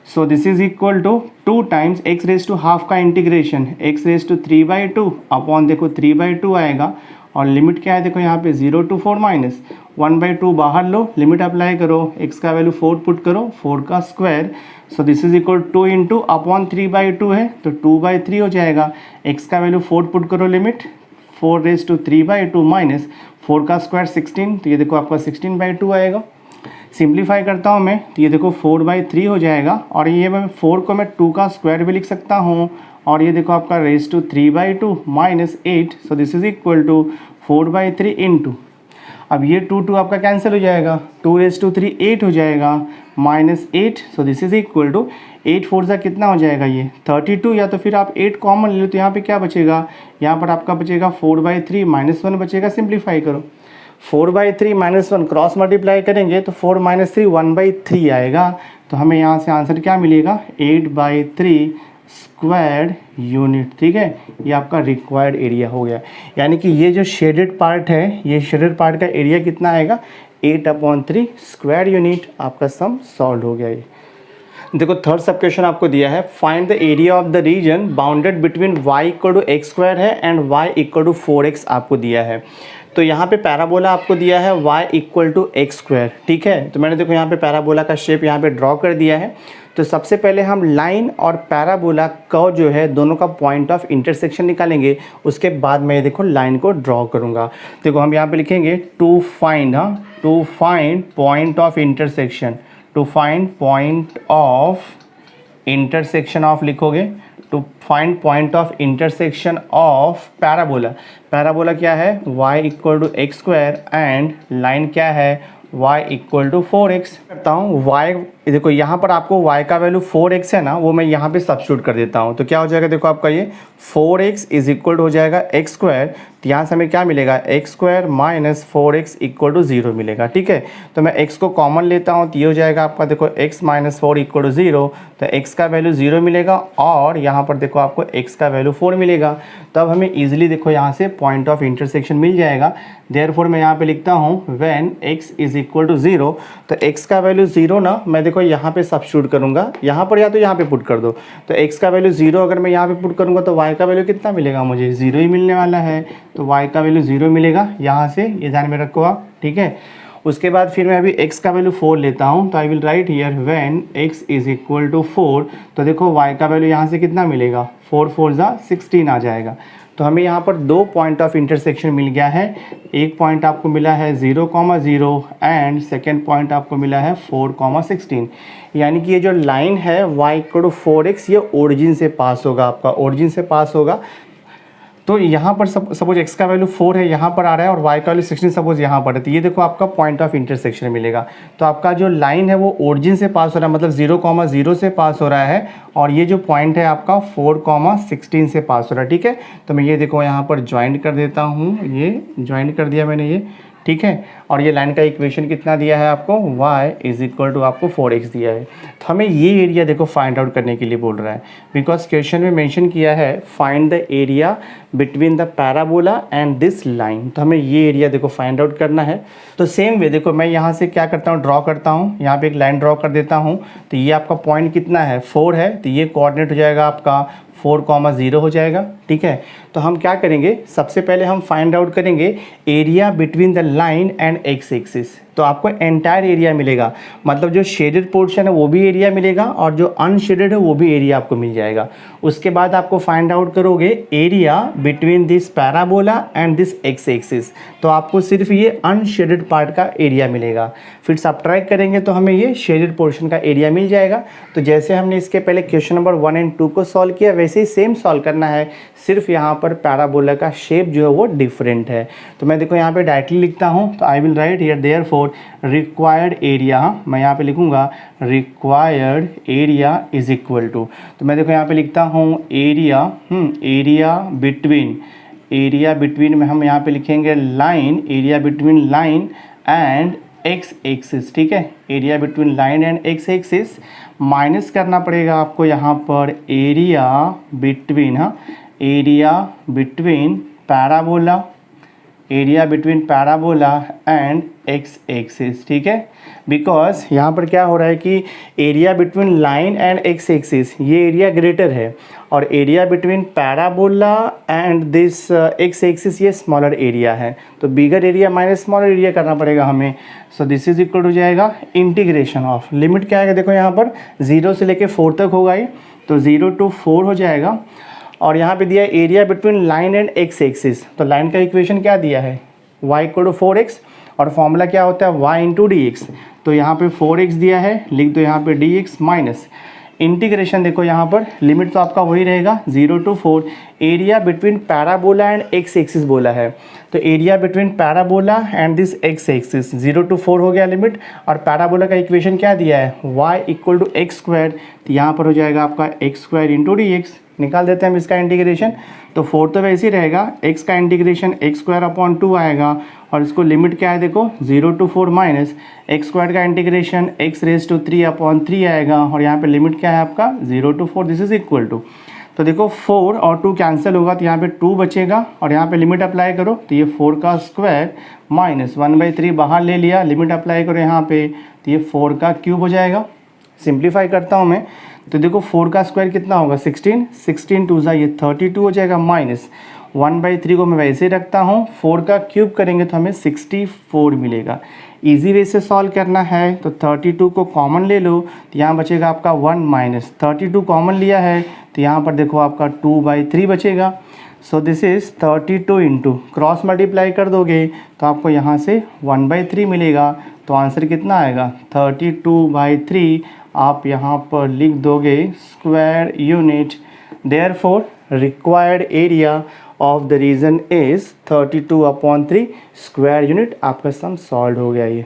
So this is equal to 2 times x raise to half का integration, x raise to 3/2 upon देखो 3/2 आएगा, और लिमिट क्या है देखो यहाँ पे 0 to 4 माइनस 1/2 बाहर लो, लिमिट अप्लाई करो, x का वैल्यू 4 पुट करो, 4 का square, so this is equal 2 into upon 3/2 है, तो 2/3 हो जाएगा, x का वैल्यू 4 पुट करो, लिमिट 4 रेज टू 3/2 माइनस 4 का स्क्वायर 16, तो ये देखो आपका 16/2 आएगा। सिंप्लीफाई करता हूँ मैं, तो ये देखो 4/3 हो जाएगा, और ये मैं 4 को मैं 2 का स्क्वायर भी लिख सकता हूँ, और ये देखो आपका raise to 3/2 minus 8, so this is equal to 4/3 into, अब ये 2 आपका कैंसिल हो जाएगा, 2�3 8 हो जाएगा, -8, so this is equal to 8 4 सा कितना हो जाएगा ये 32, या तो फिर आप 8 कॉमन ले लो तो यहाँ पे क्या बचेगा, यहाँ पर आपका बचेगा 4/3 -1 बचेगा, सिंप्लीफाई करो 4/3 -1 क्रॉस मल्टीप्लाई करेंगे तो 4 - 3 1/3 आएगा। तो हमें यहाँ से आंसर क्या मिलेगा 8/3 स्क्वायर यूनिट। ठीक है, ये आपका रिक्वायर्ड एरिया हो गया। यानी कि ये जो शेडेड पार्ट है, ये शेडेड पार्ट का एरिया कितना आएगा 8/3 स्क्वायर यूनिट। आपका सम सॉल्व हो गया। ये देखो थर्ड सब क्वेश्चन आपको दिया है, find the area of the region bounded between y = x² है एंड y = 4x आपको दिया है। तो यहाँ पे पैराबोला आपको दिया है y = x²। ठीक है, तो मैंने देखो यहाँ पे पैराबोला का शेप यहाँ पे ड्रॉ कर दिया है। तो सबसे पहले हम लाइन और पैराबोला का जो है दोनों का पॉइंट ऑफ इंटरसेक्शन निकालेंगे, उसके बाद मैं देखो लाइन को ड्रॉ करूँगा। देखो हम यहाँ पे लिखेंगे to find point of intersection, to find point of intersection of लिखोगे, to find point of intersection of parabola. Parabola क्या है y = x² एंड लाइन क्या है y = 4x। करता हूँ y, देखो यहाँ पर आपको y का वैल्यू 4x है ना, वो मैं यहाँ पे सब्स्टिट्यूट कर देता हूँ। तो क्या हो जाएगा, देखो आपका ये 4x = हो जाएगा x²। तो यहाँ से हमें क्या मिलेगा x² - 4x = 0 मिलेगा। ठीक है, तो मैं x को कॉमन लेता हूँ तो ये हो जाएगा आपका देखो x - 4 = 0, तो x का वैल्यू 0 मिलेगा और यहाँ पर देखो आपको x का वैल्यू 4 मिलेगा। तब हमें ईजिली देखो यहाँ से पॉइंट ऑफ इंटरसेक्शन मिल जाएगा। देयरफॉर मैं यहाँ पे लिखता हूँ व्हेन x = 0, तो x का वैल्यू 0 ना, मैं देखो यहाँ पे सब्स्टिट्यूट करूँगा, यहाँ पर या तो यहाँ पे पुट कर दो। तो x का वैल्यू 0 अगर मैं यहाँ पे पुट करूँगा तो y का वैल्यू कितना मिलेगा, मुझे 0 ही मिलने वाला है। तो y का वैल्यू 0 मिलेगा, यहाँ से ये ध्यान में रखो आप। ठीक है, उसके बाद फिर मैं अभी x का वैल्यू 4 लेता हूँ, तो I will write here when x = 4। तो देखो y का वैल्यू यहाँ से कितना मिलेगा 4 4 = 16 आ जाएगा। तो हमें यहाँ पर दो पॉइंट ऑफ इंटरसेक्शन मिल गया है। एक पॉइंट आपको मिला है 0,0 एंड सेकेंड पॉइंट आपको मिला है 4,16। यानी कि ये जो लाइन है y = 4x, ये ओरिजिन से पास होगा, आपका ओरिजिन से पास होगा। तो यहाँ पर सपोज x का वैल्यू 4 है, यहाँ पर आ रहा है, और y का वैल्यू 16 सपोज यहाँ पर है, तो ये देखो आपका पॉइंट ऑफ इंटरसेक्शन मिलेगा। तो आपका जो लाइन है वो ओरिजिन से पास हो रहा है, मतलब 0,0 से पास हो रहा है, और ये जो पॉइंट है आपका 4,16 से पास हो रहा है। ठीक है, तो मैं ये देखो यहाँ पर ज्वाइंट कर देता हूँ, ये ज्वाइंट कर दिया मैंने ये। ठीक है, और ये लाइन का इक्वेशन कितना दिया है आपको, y = आपको 4x दिया है। तो हमें ये एरिया देखो फाइंड आउट करने के लिए बोल रहा है, बिकॉज क्वेश्चन में मेंशन किया है find the area between the parabola and this line. तो हमें ये एरिया देखो फाइंड आउट करना है। तो सेम वे देखो मैं यहाँ से क्या करता हूँ, ड्रॉ करता हूँ, यहाँ पे एक लाइन ड्रॉ कर देता हूँ। तो ये आपका पॉइंट कितना है 4 है, तो ये कोऑर्डिनेट हो जाएगा आपका 4,0 हो जाएगा। ठीक है, तो हम क्या करेंगे, सबसे पहले हम फाइंड आउट करेंगे area between the line and x axis. तो आपको एंटायर एरिया मिलेगा, मतलब जो शेडेड पोर्शन है वो भी एरिया मिलेगा और जो अनशेडेड है वो भी एरिया आपको मिल जाएगा। उसके बाद आपको फाइंड आउट करोगे area between this parabola and this x axis. तो आपको सिर्फ ये अनशेडेड पार्ट का एरिया मिलेगा। फिर सब्ट्रैक्ट करेंगे तो हमें ये शेडेड पोर्शन का एरिया मिल जाएगा। तो जैसे हमने इसके पहले क्वेश्चन नंबर 1 एंड 2 को सॉल्व किया, वैसे ही सेम सॉल्व करना है, सिर्फ यहाँ पर पैराबोला का शेप जो है वो डिफरेंट है। तो मैं देखो यहाँ पे डायरेक्टली लिखता हूँ, तो I will write here therefore required area, मैं यहाँ पे लिखूँगा required area is equal to, तो मैं देखो यहाँ पे लिखता हूँ एरिया बिटवीन में हम यहाँ पे लिखेंगे line, area between line and x axis. ठीक है, area between line and x axis minus करना पड़ेगा आपको यहाँ पर area between parabola and x axis. ठीक है, बिकॉज यहाँ पर क्या हो रहा है कि area between line and x axis ये एरिया ग्रेटर है, और area between parabola and this x axis ये स्मॉलर एरिया है। तो बिगर एरिया माइनस स्मॉलर एरिया करना पड़ेगा हमें। सो दिस इज इक्वल हो जाएगा इंटीग्रेशन ऑफ, लिमिट क्या आएगा देखो यहाँ पर 0 से लेके 4 तक होगा ये, तो 0 to 4 हो जाएगा। और यहाँ पे दिया है area between line and x axis. तो लाइन का इक्वेशन क्या दिया है y = 4x, और फॉर्मूला क्या होता है y × dx। तो यहाँ पे 4x दिया है, लिख दो यहाँ पे dx माइनस इंटीग्रेशन देखो यहाँ पर लिमिट तो आपका वही रहेगा 0 to 4। Area between parabola and x axis बोला है, तो area between parabola and this x axis 0 to 4 हो गया लिमिट। और पैराबोला का इक्वेशन क्या दिया है, y equal to x square, तो यहाँ पर हो जाएगा आपका x square into d x. निकाल देते हैं हम इसका इंटीग्रेशन, तो 4 तो वैसे ही रहेगा, x का इंटीग्रेशन एक्स स्क्वायर अपॉन 2 आएगा, और इसको लिमिट क्या है देखो 0 to 4 माइनस एक्स स्क्वायर का integration x raise to 3 upon 3 आएगा, और यहाँ पे लिमिट क्या है आपका 0 to 4, this is equal to, तो देखो 4 और 2 कैंसिल होगा तो यहाँ पे 2 बचेगा, और यहाँ पे लिमिट अप्लाई करो तो ये 4 का स्क्वायर माइनस 1/3 बाहर ले लिया, लिमिट अप्लाई करो यहाँ पे तो ये 4 का क्यूब हो जाएगा। सिंप्लीफाई करता हूँ मैं, तो देखो 4 का स्क्वायर कितना होगा 16, 16 2 जा ये 32 हो जाएगा, माइनस 1/3 को मैं वैसे ही रखता हूँ, 4 का क्यूब करेंगे तो हमें 64 मिलेगा। इजी वे से सॉल्व करना है तो 32 को कॉमन ले लो, तो यहाँ बचेगा आपका 1 माइनस 32 कॉमन लिया है तो यहाँ पर देखो आपका 2/3 बचेगा। So this is 32 into cross multiply कर दोगे तो आपको यहाँ से 1/3 मिलेगा, तो आंसर कितना आएगा 32/3 आप यहाँ पर लिख दोगे square unit. Therefore required area of the region is 32/3 square unit. आपका सम सॉल्व हो गया ये।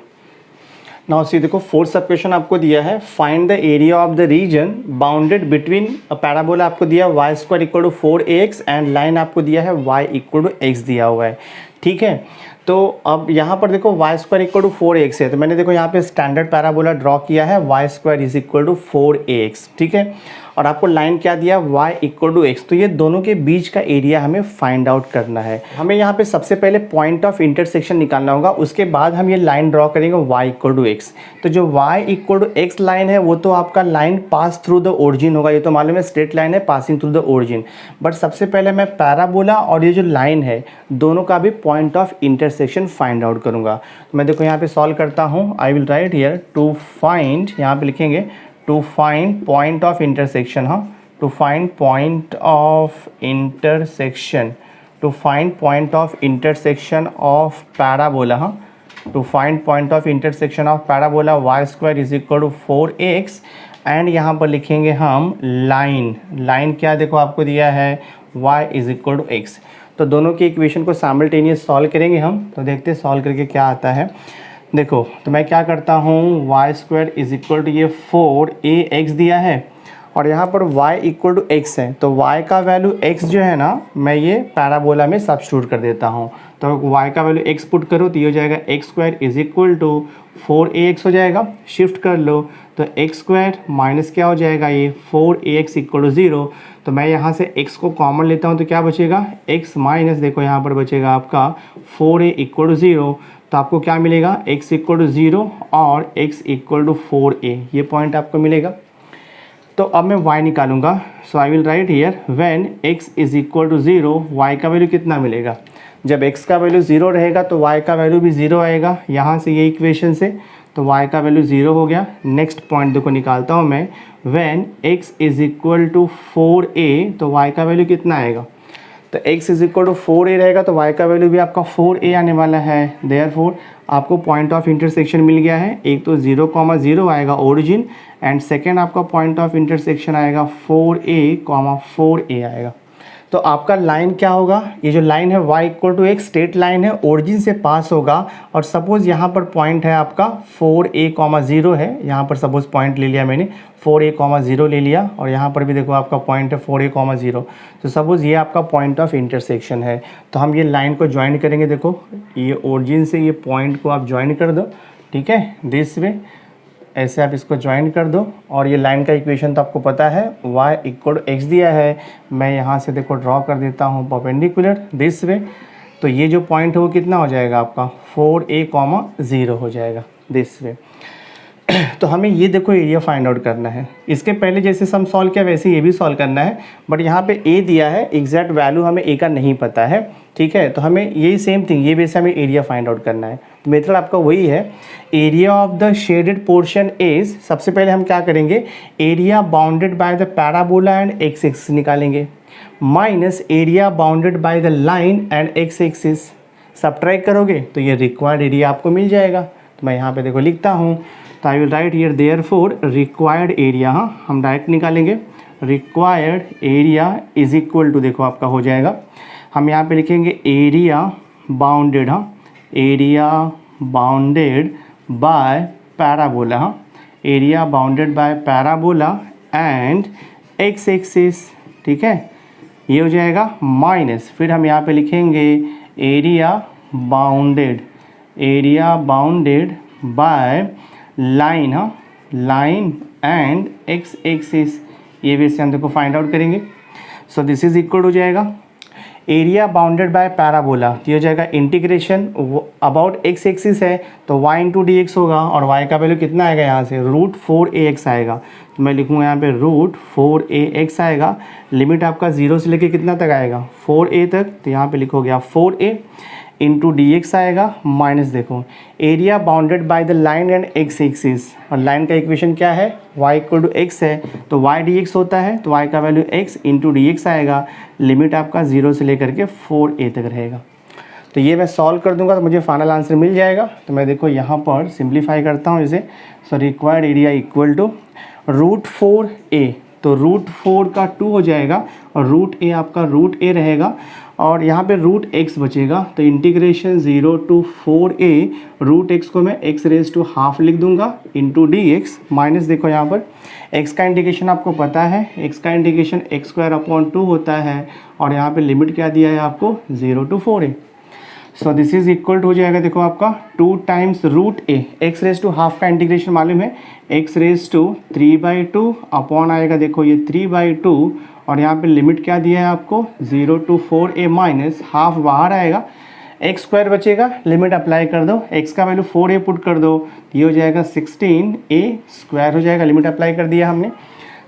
नाउ सी देखो फोर्थ सब क्वेश्चन आपको दिया है, find the area of the region bounded between parabola आपको दिया y square equal to 4ax and line आपको दिया है y इक्वल टू x दिया हुआ है, ठीक है। तो अब यहाँ पर देखो y square equal to 4ax है, तो मैंने देखो यहाँ पे स्टैंडर्ड पैराबोला ड्रॉ किया है y square is equal to 4ax, ठीक है। और आपको लाइन क्या दिया y इक्वल टू x, तो ये दोनों के बीच का एरिया हमें फाइंड आउट करना है। हमें यहाँ पे सबसे पहले पॉइंट ऑफ इंटरसेक्शन निकालना होगा, उसके बाद हम ये लाइन ड्रॉ करेंगे y इक्वल टू x। तो जो y equal to x line है वो तो आपका line pass through the origin होगा, ये तो मालूम है स्ट्रेट लाइन है passing through the origin. But सबसे पहले मैं पैराबोला और ये जो लाइन है दोनों का भी point of intersection find out करूँगा। तो मैं देखो यहाँ पे सॉल्व करता हूँ, I will write here to find, यहाँ पे लिखेंगे to find point of intersection, हाँ to find point of intersection, to find point of intersection of parabola, हाँ to find point of intersection of parabola y square is equal to 4ax and यहाँ पर लिखेंगे हम line, line क्या देखो आपको दिया है y is equal to x। तो दोनों की इक्वेशन को साइमल्टेनियस सॉल्व करेंगे हम, तो देखते हैं सॉल्व करके क्या आता है। देखो तो मैं क्या करता हूँ y square is equal to ये 4ax दिया है और यहाँ पर y इक्वल टू x है, तो y का वैल्यू x जो है ना मैं ये पैराबोला में सब्स्टिट्यूट कर देता हूँ। तो y का वैल्यू x पुट करो तो ये हो जाएगा x square is equal to 4ax हो जाएगा, शिफ्ट कर लो तो x स्क्वायर माइनस क्या हो जाएगा ये 4ax इक्वल टू 0। तो मैं यहाँ से x को कॉमन लेता हूँ तो क्या बचेगा x माइनस देखो यहाँ पर बचेगा आपका 4a इक्वल टू 0। तो आपको क्या मिलेगा x इक्वल टू 0 और x इक्वल टू 4a, ये पॉइंट आपको मिलेगा। तो अब मैं y निकालूंगा, so I will write here when x is equal to 0 y का वैल्यू कितना मिलेगा, जब x का वैल्यू 0 रहेगा तो y का वैल्यू भी 0 आएगा यहाँ से ये इक्वेशन से, तो y का वैल्यू 0 हो गया। नेक्स्ट पॉइंट देखो निकालता हूँ मैं, when x is equal to 4a तो y का वैल्यू कितना आएगा, तो x is equal to 4a रहेगा तो y का वैल्यू भी आपका 4a आने वाला है। देयरफॉर आपको पॉइंट ऑफ इंटरसेक्शन मिल गया है, एक तो 0,0 आएगा ओरिजिन एंड सेकेंड आपका पॉइंट ऑफ इंटरसेक्शन आएगा 4a आएगा। तो आपका लाइन क्या होगा, ये जो लाइन है y इक्वल टू एक स्ट्रेट लाइन है, ओरिजिन से पास होगा और सपोज़ यहाँ पर पॉइंट है आपका 4a,0 है, यहाँ पर सपोज़ पॉइंट ले लिया मैंने 4a,0 ले लिया और यहाँ पर भी देखो आपका पॉइंट है 4a,0। तो सपोज़ ये आपका पॉइंट ऑफ इंटरसेक्शन है, तो हम ये लाइन को ज्वाइन करेंगे। देखो ये ओरिजिन से ये पॉइंट को आप ज्वाइन कर दो, ठीक है, दिस वे ऐसे आप इसको ज्वाइन कर दो और ये लाइन का इक्वेशन तो आपको पता है y इक्वल टू x दिया है। मैं यहाँ से देखो ड्रॉ कर देता हूँ परपेंडिकुलर दिस वे, तो ये जो पॉइंट है वो कितना हो जाएगा आपका 4a,0 हो जाएगा दिस वे। तो हमें ये देखो एरिया फाइंड आउट करना है, इसके पहले जैसे सम सॉल्व किया वैसे ये भी सॉल्व करना है, बट यहाँ पे a दिया है, एग्जैक्ट वैल्यू हमें a का नहीं पता है, ठीक है। तो हमें यही सेम थिंग ये वैसे हमें एरिया फाइंड आउट करना है। तो मेथड आपका वही है, area of the shaded portion is, सबसे पहले हम क्या करेंगे area bounded by the parabola and x axis निकालेंगे, minus area bounded by the line and x axis, subtract करोगे तो ये रिक्वायर्ड एरिया आपको मिल जाएगा। तो मैं यहाँ पे देखो लिखता हूँ, तो I will write here therefore required area, हाँ हम डायरेक्ट निकालेंगे, required area is equal to, देखो आपका हो जाएगा, हम यहाँ पे लिखेंगे एरिया बाउंडेड, हाँ एरिया बाउंडेड बाय पैराबोला, हाँ area bounded by parabola and x axis, ठीक है ये हो जाएगा माइनस, फिर हम यहाँ पे लिखेंगे एरिया बाउंडेड बाय लाइन, हाँ लाइन एंड एक्स एक्सिस, ये भी इससे हम देखो फाइंड आउट करेंगे। सो दिस इज इक्वल हो जाएगा एरिया बाउंडेड बाय पैराबोला, ये हो जाएगा इंटीग्रेशन अबाउट एक्स एक्सिस है तो y इंटू डी एक्स होगा, और y का वैल्यू कितना आएगा यहाँ से √4ax आएगा, तो मैं लिखूँगा यहाँ पे √4ax आएगा, लिमिट आपका 0 से लेके कितना तक आएगा 4a तक, तो यहाँ पे लिखोगे आप 4a इंटू डी एक्स आएगा माइनस, देखो area bounded by the line and x axis, और लाइन का इक्वेशन क्या है y इक्वल टू एक्स है तो y डी एक्स होता है, तो y का value x into d x आएगा, लिमिट आपका 0 से लेकर के 4a तक रहेगा। तो ये मैं सॉल्व कर दूंगा तो मुझे फाइनल आंसर मिल जाएगा। तो मैं देखो यहाँ पर सिंप्लीफाई करता हूँ इसे, so required area equal to √4a, तो √4 का 2 हो जाएगा और √a आपका √a रहेगा, और यहाँ पे √x बचेगा, तो इंटीग्रेशन 0 टू 4a √x को मैं x⁻½ लिख दूंगा इंटू डी एक्स माइनस, देखो यहाँ पर x का इंटीग्रेशन आपको पता है, x का इंटीग्रेशन x²/2 होता है, और यहाँ पे लिमिट क्या दिया है आपको 0 to 4a। So this is equal to हो जाएगा, देखो आपका 2 टाइम्स √a, x⁻½ का इंटीग्रेशन मालूम है x⁻³ अपॉन आएगा, देखो ये 3/2, और यहाँ पे लिमिट क्या दिया है आपको 0 टू 4a माइनस हाफ बाहर आएगा, x² बचेगा, लिमिट अप्लाई कर दो, x का वैल्यू 4a पुट कर दो, ये हो जाएगा 16a² हो जाएगा, लिमिट अप्लाई कर दिया हमने।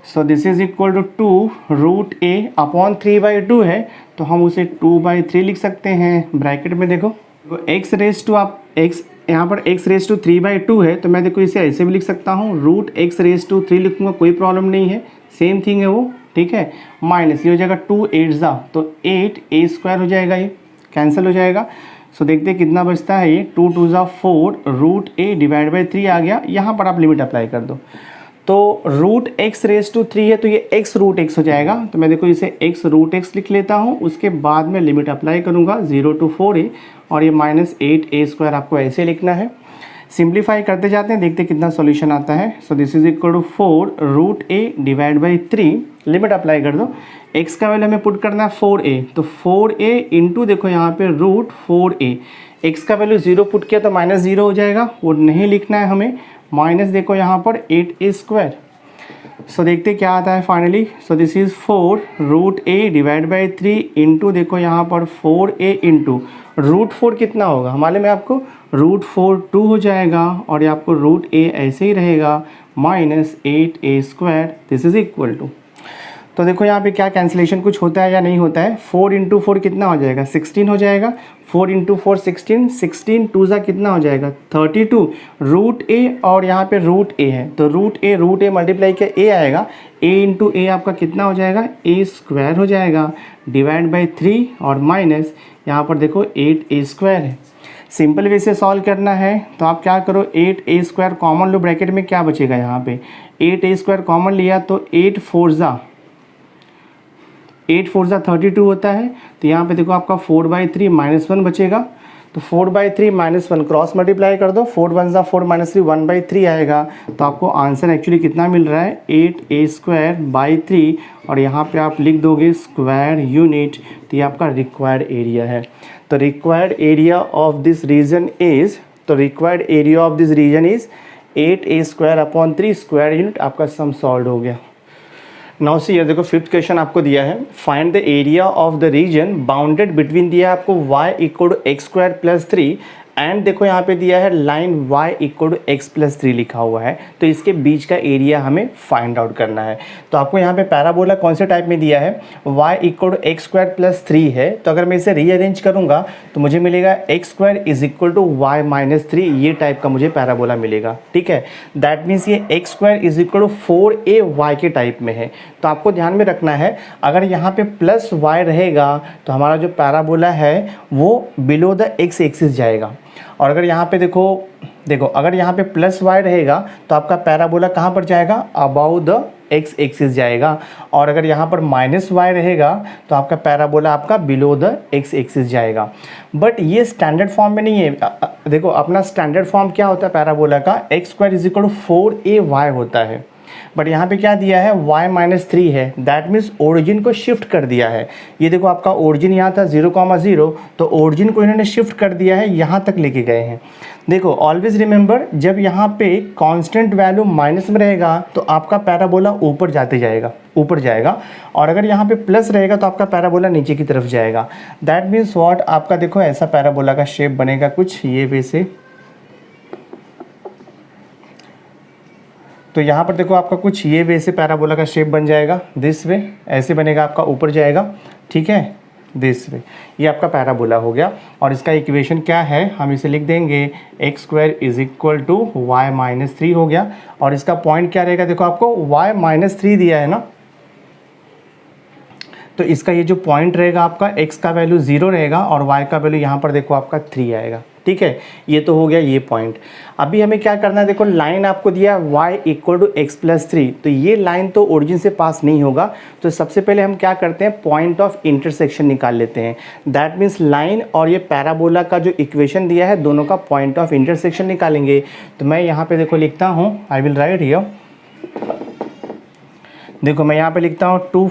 So this is equal to 2 √a upon 3/2 है, तो हम उसे 2/3 लिख सकते हैं, ब्रैकेट में देखो x यहाँ पर x⁻³ है, तो मैं देखो इसे ऐसे भी लिख सकता हूँ √x⁻³ लिखूँगा, कोई प्रॉब्लम नहीं है, सेम थिंग है वो, ठीक है, माइनस ये हो जाएगा 2 8 तो 8a² हो जाएगा, ये कैंसिल हो जाएगा। सो देखते हैं कितना बचता है, ये 2 2 4 √a डिवाइड बाई 3 आ गया, यहाँ पर आप लिमिट अप्लाई कर दो, तो √x⁻³ है तो ये x√x हो जाएगा, तो मैं देखो इसे x√x लिख लेता हूँ, उसके बाद में लिमिट अप्लाई करूँगा 0 टू 4a, और ये माइनस 8a² आपको ऐसे लिखना है। सिंप्लीफाई करते जाते हैं, देखते कितना सॉल्यूशन आता है। So this is equal to 4 √a divide by 3, limit apply कर दो, x का वैल्यू हमें पुट करना है 4a, तो 4a इंटू देखो यहाँ पे √4a, x का वैल्यू 0 पुट किया तो -0 हो जाएगा, वो नहीं लिखना है हमें, माइनस देखो यहाँ पर 8a²। सो देखते क्या आता है finally. So this is 4 √a divide by 3 into देखो यहाँ पर 4a इंटू √4 कितना होगा हमारे में आपको √4 2 हो जाएगा, और ये आपको √a ऐसे ही रहेगा minus 8a²। This is equal to, तो देखो यहाँ पे क्या कैंसिलेशन कुछ होता है या नहीं होता है, 4 इंटू 4 कितना हो जाएगा 16 हो जाएगा, 4 इंटू 4 16, 16 2 ज़ा कितना हो जाएगा 32, √a और यहाँ पे √a है तो √a मल्टीप्लाई किया a आएगा, a इंटू a आपका कितना हो जाएगा a² हो जाएगा डिवाइड बाई 3 और माइनस यहाँ पर देखो 8a² है। सिंपल वे से सॉल्व करना है तो आप क्या करो 8a² कॉमन लो, ब्रैकेट में क्या बचेगा यहाँ पे 8a² कॉमन लिया तो 8 4 ज़ा 32 होता है, तो यहाँ पे देखो आपका 4/3 -1 बचेगा, तो 4/3 -1 क्रॉस मल्टीप्लाई कर दो, 4 1 ज़ा 4 -3 1/3 आएगा, तो आपको आंसर एक्चुअली कितना मिल रहा है 8a²/3, और यहाँ पे आप लिख दोगे स्क्वायर यूनिट, तो ये आपका रिक्वायर्ड एरिया है। तो required area of this region is 8a²/3 square unit, आपका सम सॉल्व हो गया। नाउ सी देखो फिफ्थ क्वेश्चन आपको दिया है, find the area of the region bounded between, दिया है आपको y equal to x² + 3 and देखो यहाँ पे दिया है line y equal to x + 3 लिखा हुआ है, तो इसके बीच का एरिया हमें फाइंड आउट करना है। तो आपको यहाँ पे पैराबोला कौन से टाइप में दिया है, y इक्वल टू x² + 3 है, तो अगर मैं इसे रीअरेंज करूँगा तो मुझे मिलेगा x² is equal to y - 3, ये टाइप का मुझे पैराबोला मिलेगा, ठीक है। दैट मीन्स ये x² is equal to 4ay के टाइप में है। तो आपको ध्यान में रखना है अगर यहाँ पे +y रहेगा तो हमारा जो पैराबोला है वो बिलो द x एक्सिस जाएगा, और अगर यहाँ पे देखो अगर यहाँ पे प्लस वाई रहेगा तो आपका पैराबोला कहाँ पर जाएगा, अबाउ द एक्स एक्सिस जाएगा। और अगर यहाँ पर माइनस वाई रहेगा तो आपका पैराबोला आपका बिलो द एक्स एक्सिस जाएगा। बट ये स्टैंडर्ड फॉर्म में नहीं है। देखो अपना स्टैंडर्ड फॉर्म क्या होता है पैराबोला का, x square is equal to 4ay होता है। बट यहाँ पे क्या दिया है, y-3 है, दैट मीन्स ओरिजिन को शिफ्ट कर दिया है। ये देखो आपका ओरिजिन यहाँ था 0,0, तो ओरिजिन को इन्होंने शिफ्ट कर दिया है, यहाँ तक लेके गए हैं। देखो ऑलवेज रिमेंबर, जब यहाँ पे कांस्टेंट वैल्यू माइनस में रहेगा तो आपका पैराबोला ऊपर जाएगा, और अगर यहाँ पे प्लस रहेगा तो आपका पैराबोला नीचे की तरफ जाएगा। दैट मीन्स व्हाट, आपका देखो ऐसा पैराबोला का शेप बनेगा कुछ ये वैसे। तो यहाँ पर देखो आपका कुछ ये वैसे पैराबोला का शेप बन जाएगा, दिस वे ऐसे बनेगा, आपका ऊपर जाएगा, ठीक है, दिस वे। ये आपका पैराबोला हो गया। और इसका इक्वेशन क्या है, हम इसे लिख देंगे x square is equal to y-3 हो गया। और इसका पॉइंट क्या रहेगा, देखो आपको y-3 दिया है ना, तो इसका ये जो पॉइंट रहेगा आपका x का वैल्यू 0 रहेगा और y का वैल्यू यहाँ पर देखो आपका 3 आएगा, ठीक है। ये तो हो गया ये पॉइंट। अभी हमें क्या करना है, देखो लाइन आपको दिया है y इक्वल टू x+3, तो ये लाइन तो ओरिजिन से पास नहीं होगा। तो सबसे पहले हम क्या करते हैं, पॉइंट ऑफ इंटरसेक्शन निकाल लेते हैं। दैट मीन्स लाइन और ये पैराबोला का जो इक्वेशन दिया है दोनों का पॉइंट ऑफ इंटरसेक्शन निकालेंगे। तो मैं यहाँ पे देखो लिखता हूँ, आई विल राइट हियर, देखो मैं यहाँ पे लिखता हूँ to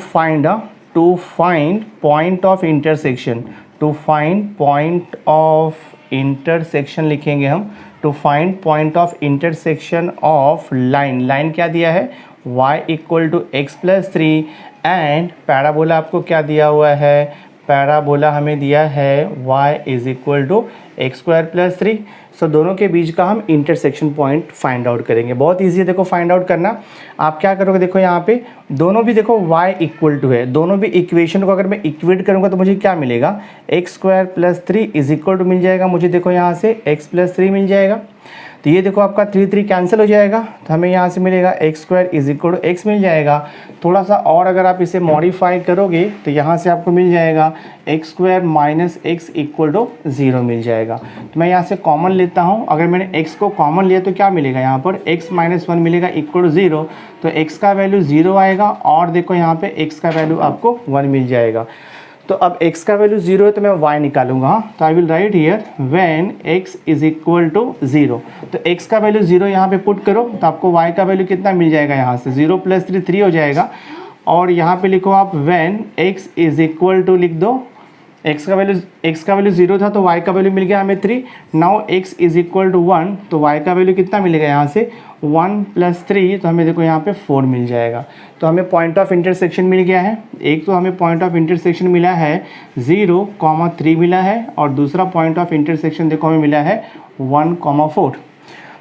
find point of intersection, to find point of intersection लिखेंगे हम, to find point of intersection of line क्या दिया है, y equal to x+3 and parabola आपको क्या दिया हुआ है, पैराबोला हमें दिया है y is equal to x²+3। सो दोनों के बीच का हम इंटरसेक्शन पॉइंट फाइंड आउट करेंगे। बहुत इजी है देखो फाइंड आउट करना। आप क्या करोगे, देखो यहाँ पे दोनों भी देखो y इक्वल टू है, दोनों भी इक्वेशन को अगर मैं इक्वेट करूँगा तो मुझे क्या मिलेगा, x²+3 इज इक्वल टू मिल जाएगा मुझे, देखो यहाँ से x+3 मिल जाएगा। तो ये देखो आपका 3 कैंसिल हो जाएगा, तो हमें यहाँ से मिलेगा x² is equal to x मिल जाएगा। थोड़ा सा और अगर आप इसे मॉडिफाई करोगे तो यहाँ से आपको मिल जाएगा x² minus x equal to 0 मिल जाएगा। तो मैं यहाँ से कॉमन लेता हूँ, अगर मैंने x को कॉमन लिया तो क्या मिलेगा, यहाँ पर x - 1 मिलेगा इक्वल टू 0, तो x का वैल्यू 0 आएगा और देखो यहाँ पे x का वैल्यू आपको 1 मिल जाएगा। तो अब x का वैल्यू 0 है तो मैं y निकालूंगा, तो I will write here when x is equal to 0। तो x का वैल्यू 0 यहाँ पे पुट करो तो आपको y का वैल्यू कितना मिल जाएगा, यहाँ से 0 + 3 3 हो जाएगा। और यहाँ पे लिखो आप when x is equal to, लिख दो x का वैल्यू 0 था तो y का वैल्यू मिल गया हमें 3। Now x is equal to 1, तो y का वैल्यू कितना मिलेगा, यहाँ से 1 + 3, तो हमें देखो यहाँ पे 4 मिल जाएगा। तो हमें पॉइंट ऑफ इंटरसेक्शन मिल गया है। एक तो हमें पॉइंट ऑफ इंटरसेक्शन मिला है 0,3 मिला है, और दूसरा पॉइंट ऑफ इंटरसेक्शन देखो हमें मिला है 1,4।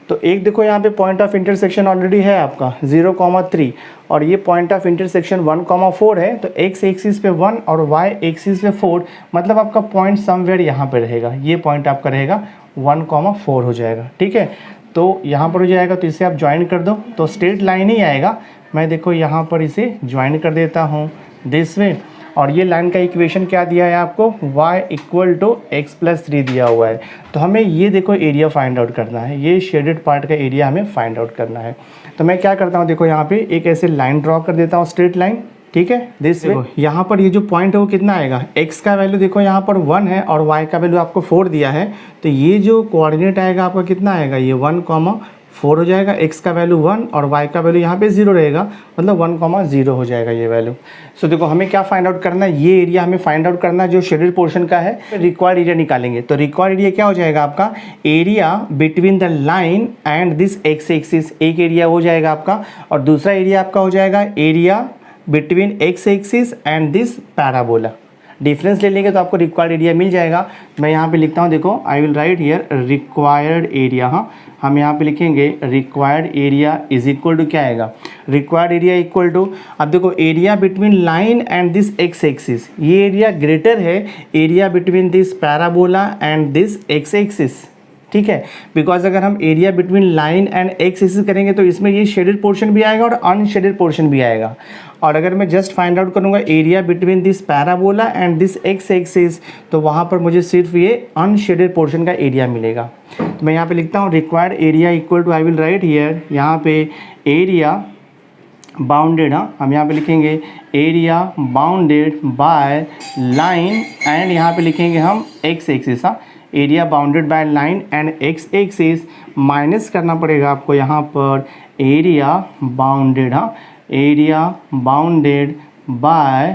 तो एक देखो यहाँ पे पॉइंट ऑफ इंटरसेक्शन ऑलरेडी है आपका 0,3, और ये पॉइंट ऑफ इंटरसेक्शन 1,4 है। तो x एक्सिस पे 1 और y एक्सिस पे 4, मतलब आपका पॉइंट समवेयर यहाँ पे रहेगा, ये पॉइंट आपका रहेगा 1,4 हो जाएगा, ठीक है। तो यहाँ पर हो जाएगा, तो इसे आप ज्वाइन कर दो तो स्ट्रेट लाइन ही आएगा। मैं देखो यहाँ पर इसे ज्वाइन कर देता हूँ दिस वे, और ये लाइन का इक्वेशन क्या दिया है आपको, y इक्वल टू x+3 दिया हुआ है। तो हमें ये देखो एरिया फाइंड आउट करना है, ये शेडेड पार्ट का एरिया हमें फाइंड आउट करना है। तो मैं क्या करता हूँ, देखो यहाँ पे एक ऐसे लाइन ड्रॉ कर देता हूँ, स्ट्रेट लाइन, ठीक है। दिस वे यहाँ पर ये जो पॉइंट है वो कितना आएगा, x का वैल्यू देखो यहाँ पर 1 है और y का वैल्यू आपको 4 दिया है, तो ये जो कोऑर्डिनेट आएगा आपका कितना आएगा, ये 1,4 हो जाएगा। x का वैल्यू 1 और y का वैल्यू यहाँ पे 0 रहेगा, मतलब 1,0 हो जाएगा ये वैल्यू। सो देखो हमें क्या फाइंड आउट करना है, ये एरिया हमें फाइंड आउट करना है जो शेडेड पोर्शन का है। रिक्वायर्ड एरिया निकालेंगे, तो रिक्वायर्ड एरिया क्या हो जाएगा आपका, area between the line and this x axis, एक एरिया हो जाएगा आपका, और दूसरा एरिया आपका हो जाएगा area between x axis and this parabola. Difference ले लेंगे तो आपको रिक्वायर्ड एरिया मिल जाएगा। मैं यहाँ पे लिखता हूँ, देखो I will write here required area. हाँ, हम यहाँ पे लिखेंगे required area is equal to क्या आएगा, रिक्वायर्ड एरिया इक्वल टू, अब देखो area between line and this x axis, ये एरिया ग्रेटर है area between this parabola and this x axis, ठीक है, बिकॉज अगर हम area between line and x axis करेंगे तो इसमें ये शेडेड पोर्शन भी आएगा और अनशेडेड पोर्शन भी आएगा। और अगर मैं जस्ट फाइंड आउट करूँगा area between this parabola and this x axis, तो वहाँ पर मुझे सिर्फ ये अनशेडेड पोर्शन का एरिया मिलेगा। तो मैं यहाँ पे लिखता हूँ required area equal to, I will write here, यहाँ पे एरिया बाउंडेड, हाँ हम यहाँ पे लिखेंगे area bounded by line and यहाँ पे लिखेंगे हम एक्स एक्सिस, हाँ area bounded by line and x axis minus करना पड़ेगा आपको यहाँ पर एरिया बाउंडेड, हाँ एरिया बाउंडेड बाय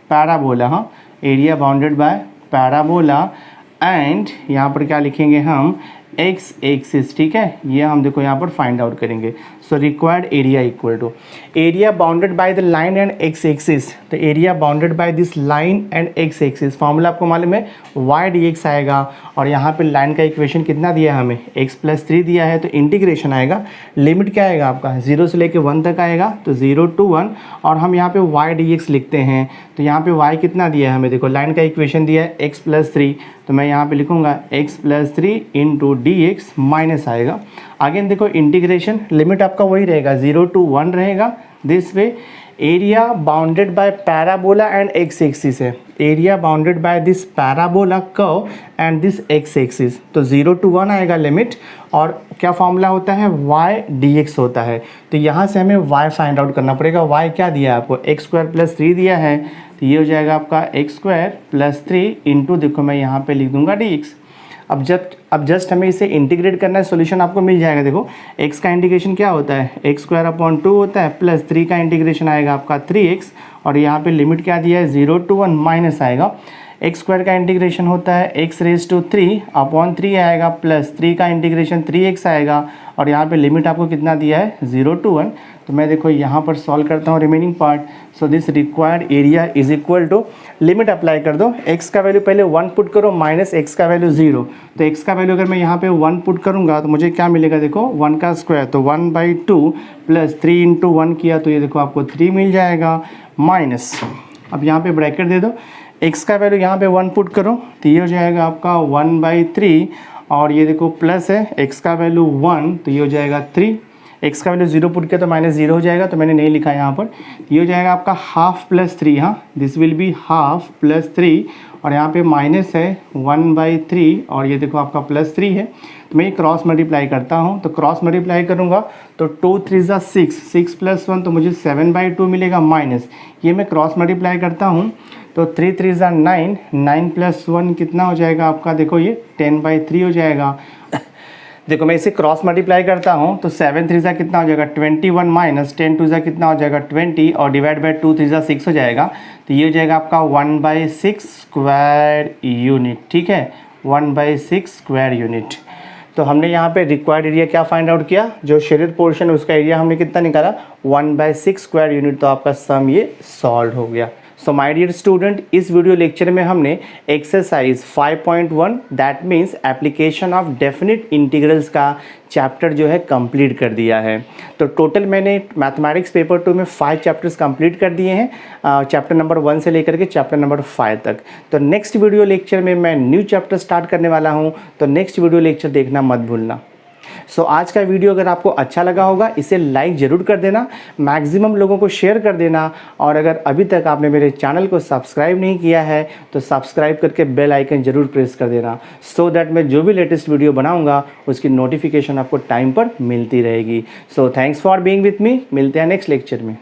पैराबोला, हाँ area bounded by parabola and यहाँ पर क्या लिखेंगे हम एक्स एक्सिस, ठीक है, ये हम देखो यहाँ पर फाइंड आउट करेंगे। So required area equal to area bounded by the line and x axis, तो area bounded by this line and x axis, formula आपको मालूम है वाई डी एक्स आएगा। और यहाँ पे लाइन का इक्वेशन कितना दिया है हमें, x+3 दिया है, तो इंटीग्रेशन आएगा, लिमिट क्या आएगा आपका 0 से लेके 1 तक आएगा, तो 0 to 1, और हम यहाँ पे वाई डी एक्स लिखते हैं। तो यहाँ पे y कितना दिया है हमें, देखो लाइन का इक्वेशन दिया है x+3, तो मैं यहाँ पे लिखूँगा x+3 into d x minus आएगा। अगेन देखो इंटीग्रेशन, लिमिट आपका वही रहेगा 0 to 1 रहेगा। This way area bounded by parabola and x axis है, area bounded by this parabola curve and this x axis, तो 0 to 1 आएगा लिमिट। और क्या फॉर्मूला होता है, वाई डी एक्स होता है। तो यहाँ से हमें वाई फाइंड आउट करना पड़ेगा। वाई क्या दिया है आपको, x² + 3 दिया है, तो ये हो जाएगा आपका x² + 3 इंटू, देखो मैं यहाँ पे लिख दूंगा डी एक्स। अब जस्ट हमें इसे इंटीग्रेट करना है, सॉल्यूशन आपको मिल जाएगा। देखो x का इंटीग्रेशन क्या होता है, x² होता है, प्लस 3 का इंटीग्रेशन आएगा आपका 3x, और यहाँ पे लिमिट क्या दिया है 0 to 1 माइनस आएगा। x² का इंटीग्रेशन होता है x⁻³ आएगा, प्लस 3 का इंटीग्रेशन 3x आएगा, और यहाँ पे लिमिट आपको कितना दिया है 0 to 1। तो मैं देखो यहाँ पर सॉल्व करता हूँ remaining part. So this required area is equal to, limit apply कर दो, x का वैल्यू पहले 1 पुट करो माइनस x का वैल्यू 0। तो x का वैल्यू अगर मैं यहाँ पे 1 पुट करूँगा तो मुझे क्या मिलेगा, देखो 1 का स्क्वायर, तो 1/2 प्लस 3 इंटू 1 किया तो ये देखो आपको 3 मिल जाएगा, माइनस, अब यहाँ पे ब्रैकेट दे दो, x का वैल्यू यहाँ पे 1 पुट करो तो ये हो जाएगा आपका 1/3, और ये देखो प्लस है x का वैल्यू 1 तो ये हो जाएगा 3, x का वैल्यू 0 पुट किया तो -0 हो जाएगा, तो मैंने नहीं लिखा यहाँ पर। ये हो जाएगा आपका हाफ प्लस 3, हाँ this will be half plus 3, और यहाँ पे माइनस है 1/3, और ये देखो आपका प्लस 3 है। तो मैं ये क्रॉस मल्टीप्लाई करता हूँ, तो क्रॉस मल्टीप्लाई करूँगा तो 2 3 6, 6 + 1 तो मुझे 7/2 मिलेगा, माइनस ये मैं क्रॉस मल्टीप्लाई करता हूँ तो 3 3 9, 9 + 1 कितना हो जाएगा आपका, देखो ये 10/3 हो जाएगा। देखो मैं इसे क्रॉस मल्टीप्लाई करता हूँ तो 7 3 कितना हो जाएगा 21, माइनस 10 2 कितना हो जाएगा 20, और डिवाइड बाय 2 3 6 हो जाएगा, तो ये हो जाएगा आपका 1/6 स्क्वायर यूनिट, ठीक है 1/6 स्क्वायर यूनिट। तो हमने यहाँ पे रिक्वायर्ड एरिया क्या फाइंड आउट किया, जो शेडेड पोर्शन है उसका एरिया हमने कितना निकाला 1/6 स्क्वायर यूनिट, तो आपका सम ये सॉल्व हो गया। सो माय डियर स्टूडेंट, इस वीडियो लेक्चर में हमने exercise 5.1 that means application of definite integrals का चैप्टर जो है कंप्लीट कर दिया है। तो टोटल मैंने मैथमेटिक्स पेपर 2 में 5 चैप्टर्स कंप्लीट कर दिए हैं, चैप्टर नंबर 1 से लेकर के चैप्टर नंबर 5 तक। तो नेक्स्ट वीडियो लेक्चर में मैं न्यू चैप्टर स्टार्ट करने वाला हूँ, तो नेक्स्ट वीडियो लेक्चर देखना मत भूलना। सो आज का वीडियो अगर आपको अच्छा लगा होगा इसे लाइक ज़रूर कर देना, मैक्सिमम लोगों को शेयर कर देना, और अगर अभी तक आपने मेरे चैनल को सब्सक्राइब नहीं किया है तो सब्सक्राइब करके बेल आइकन ज़रूर प्रेस कर देना, सो दैट मैं जो भी लेटेस्ट वीडियो बनाऊंगा उसकी नोटिफिकेशन आपको टाइम पर मिलती रहेगी। So thanks for being with me, मिलते हैं नेक्स्ट लेक्चर में।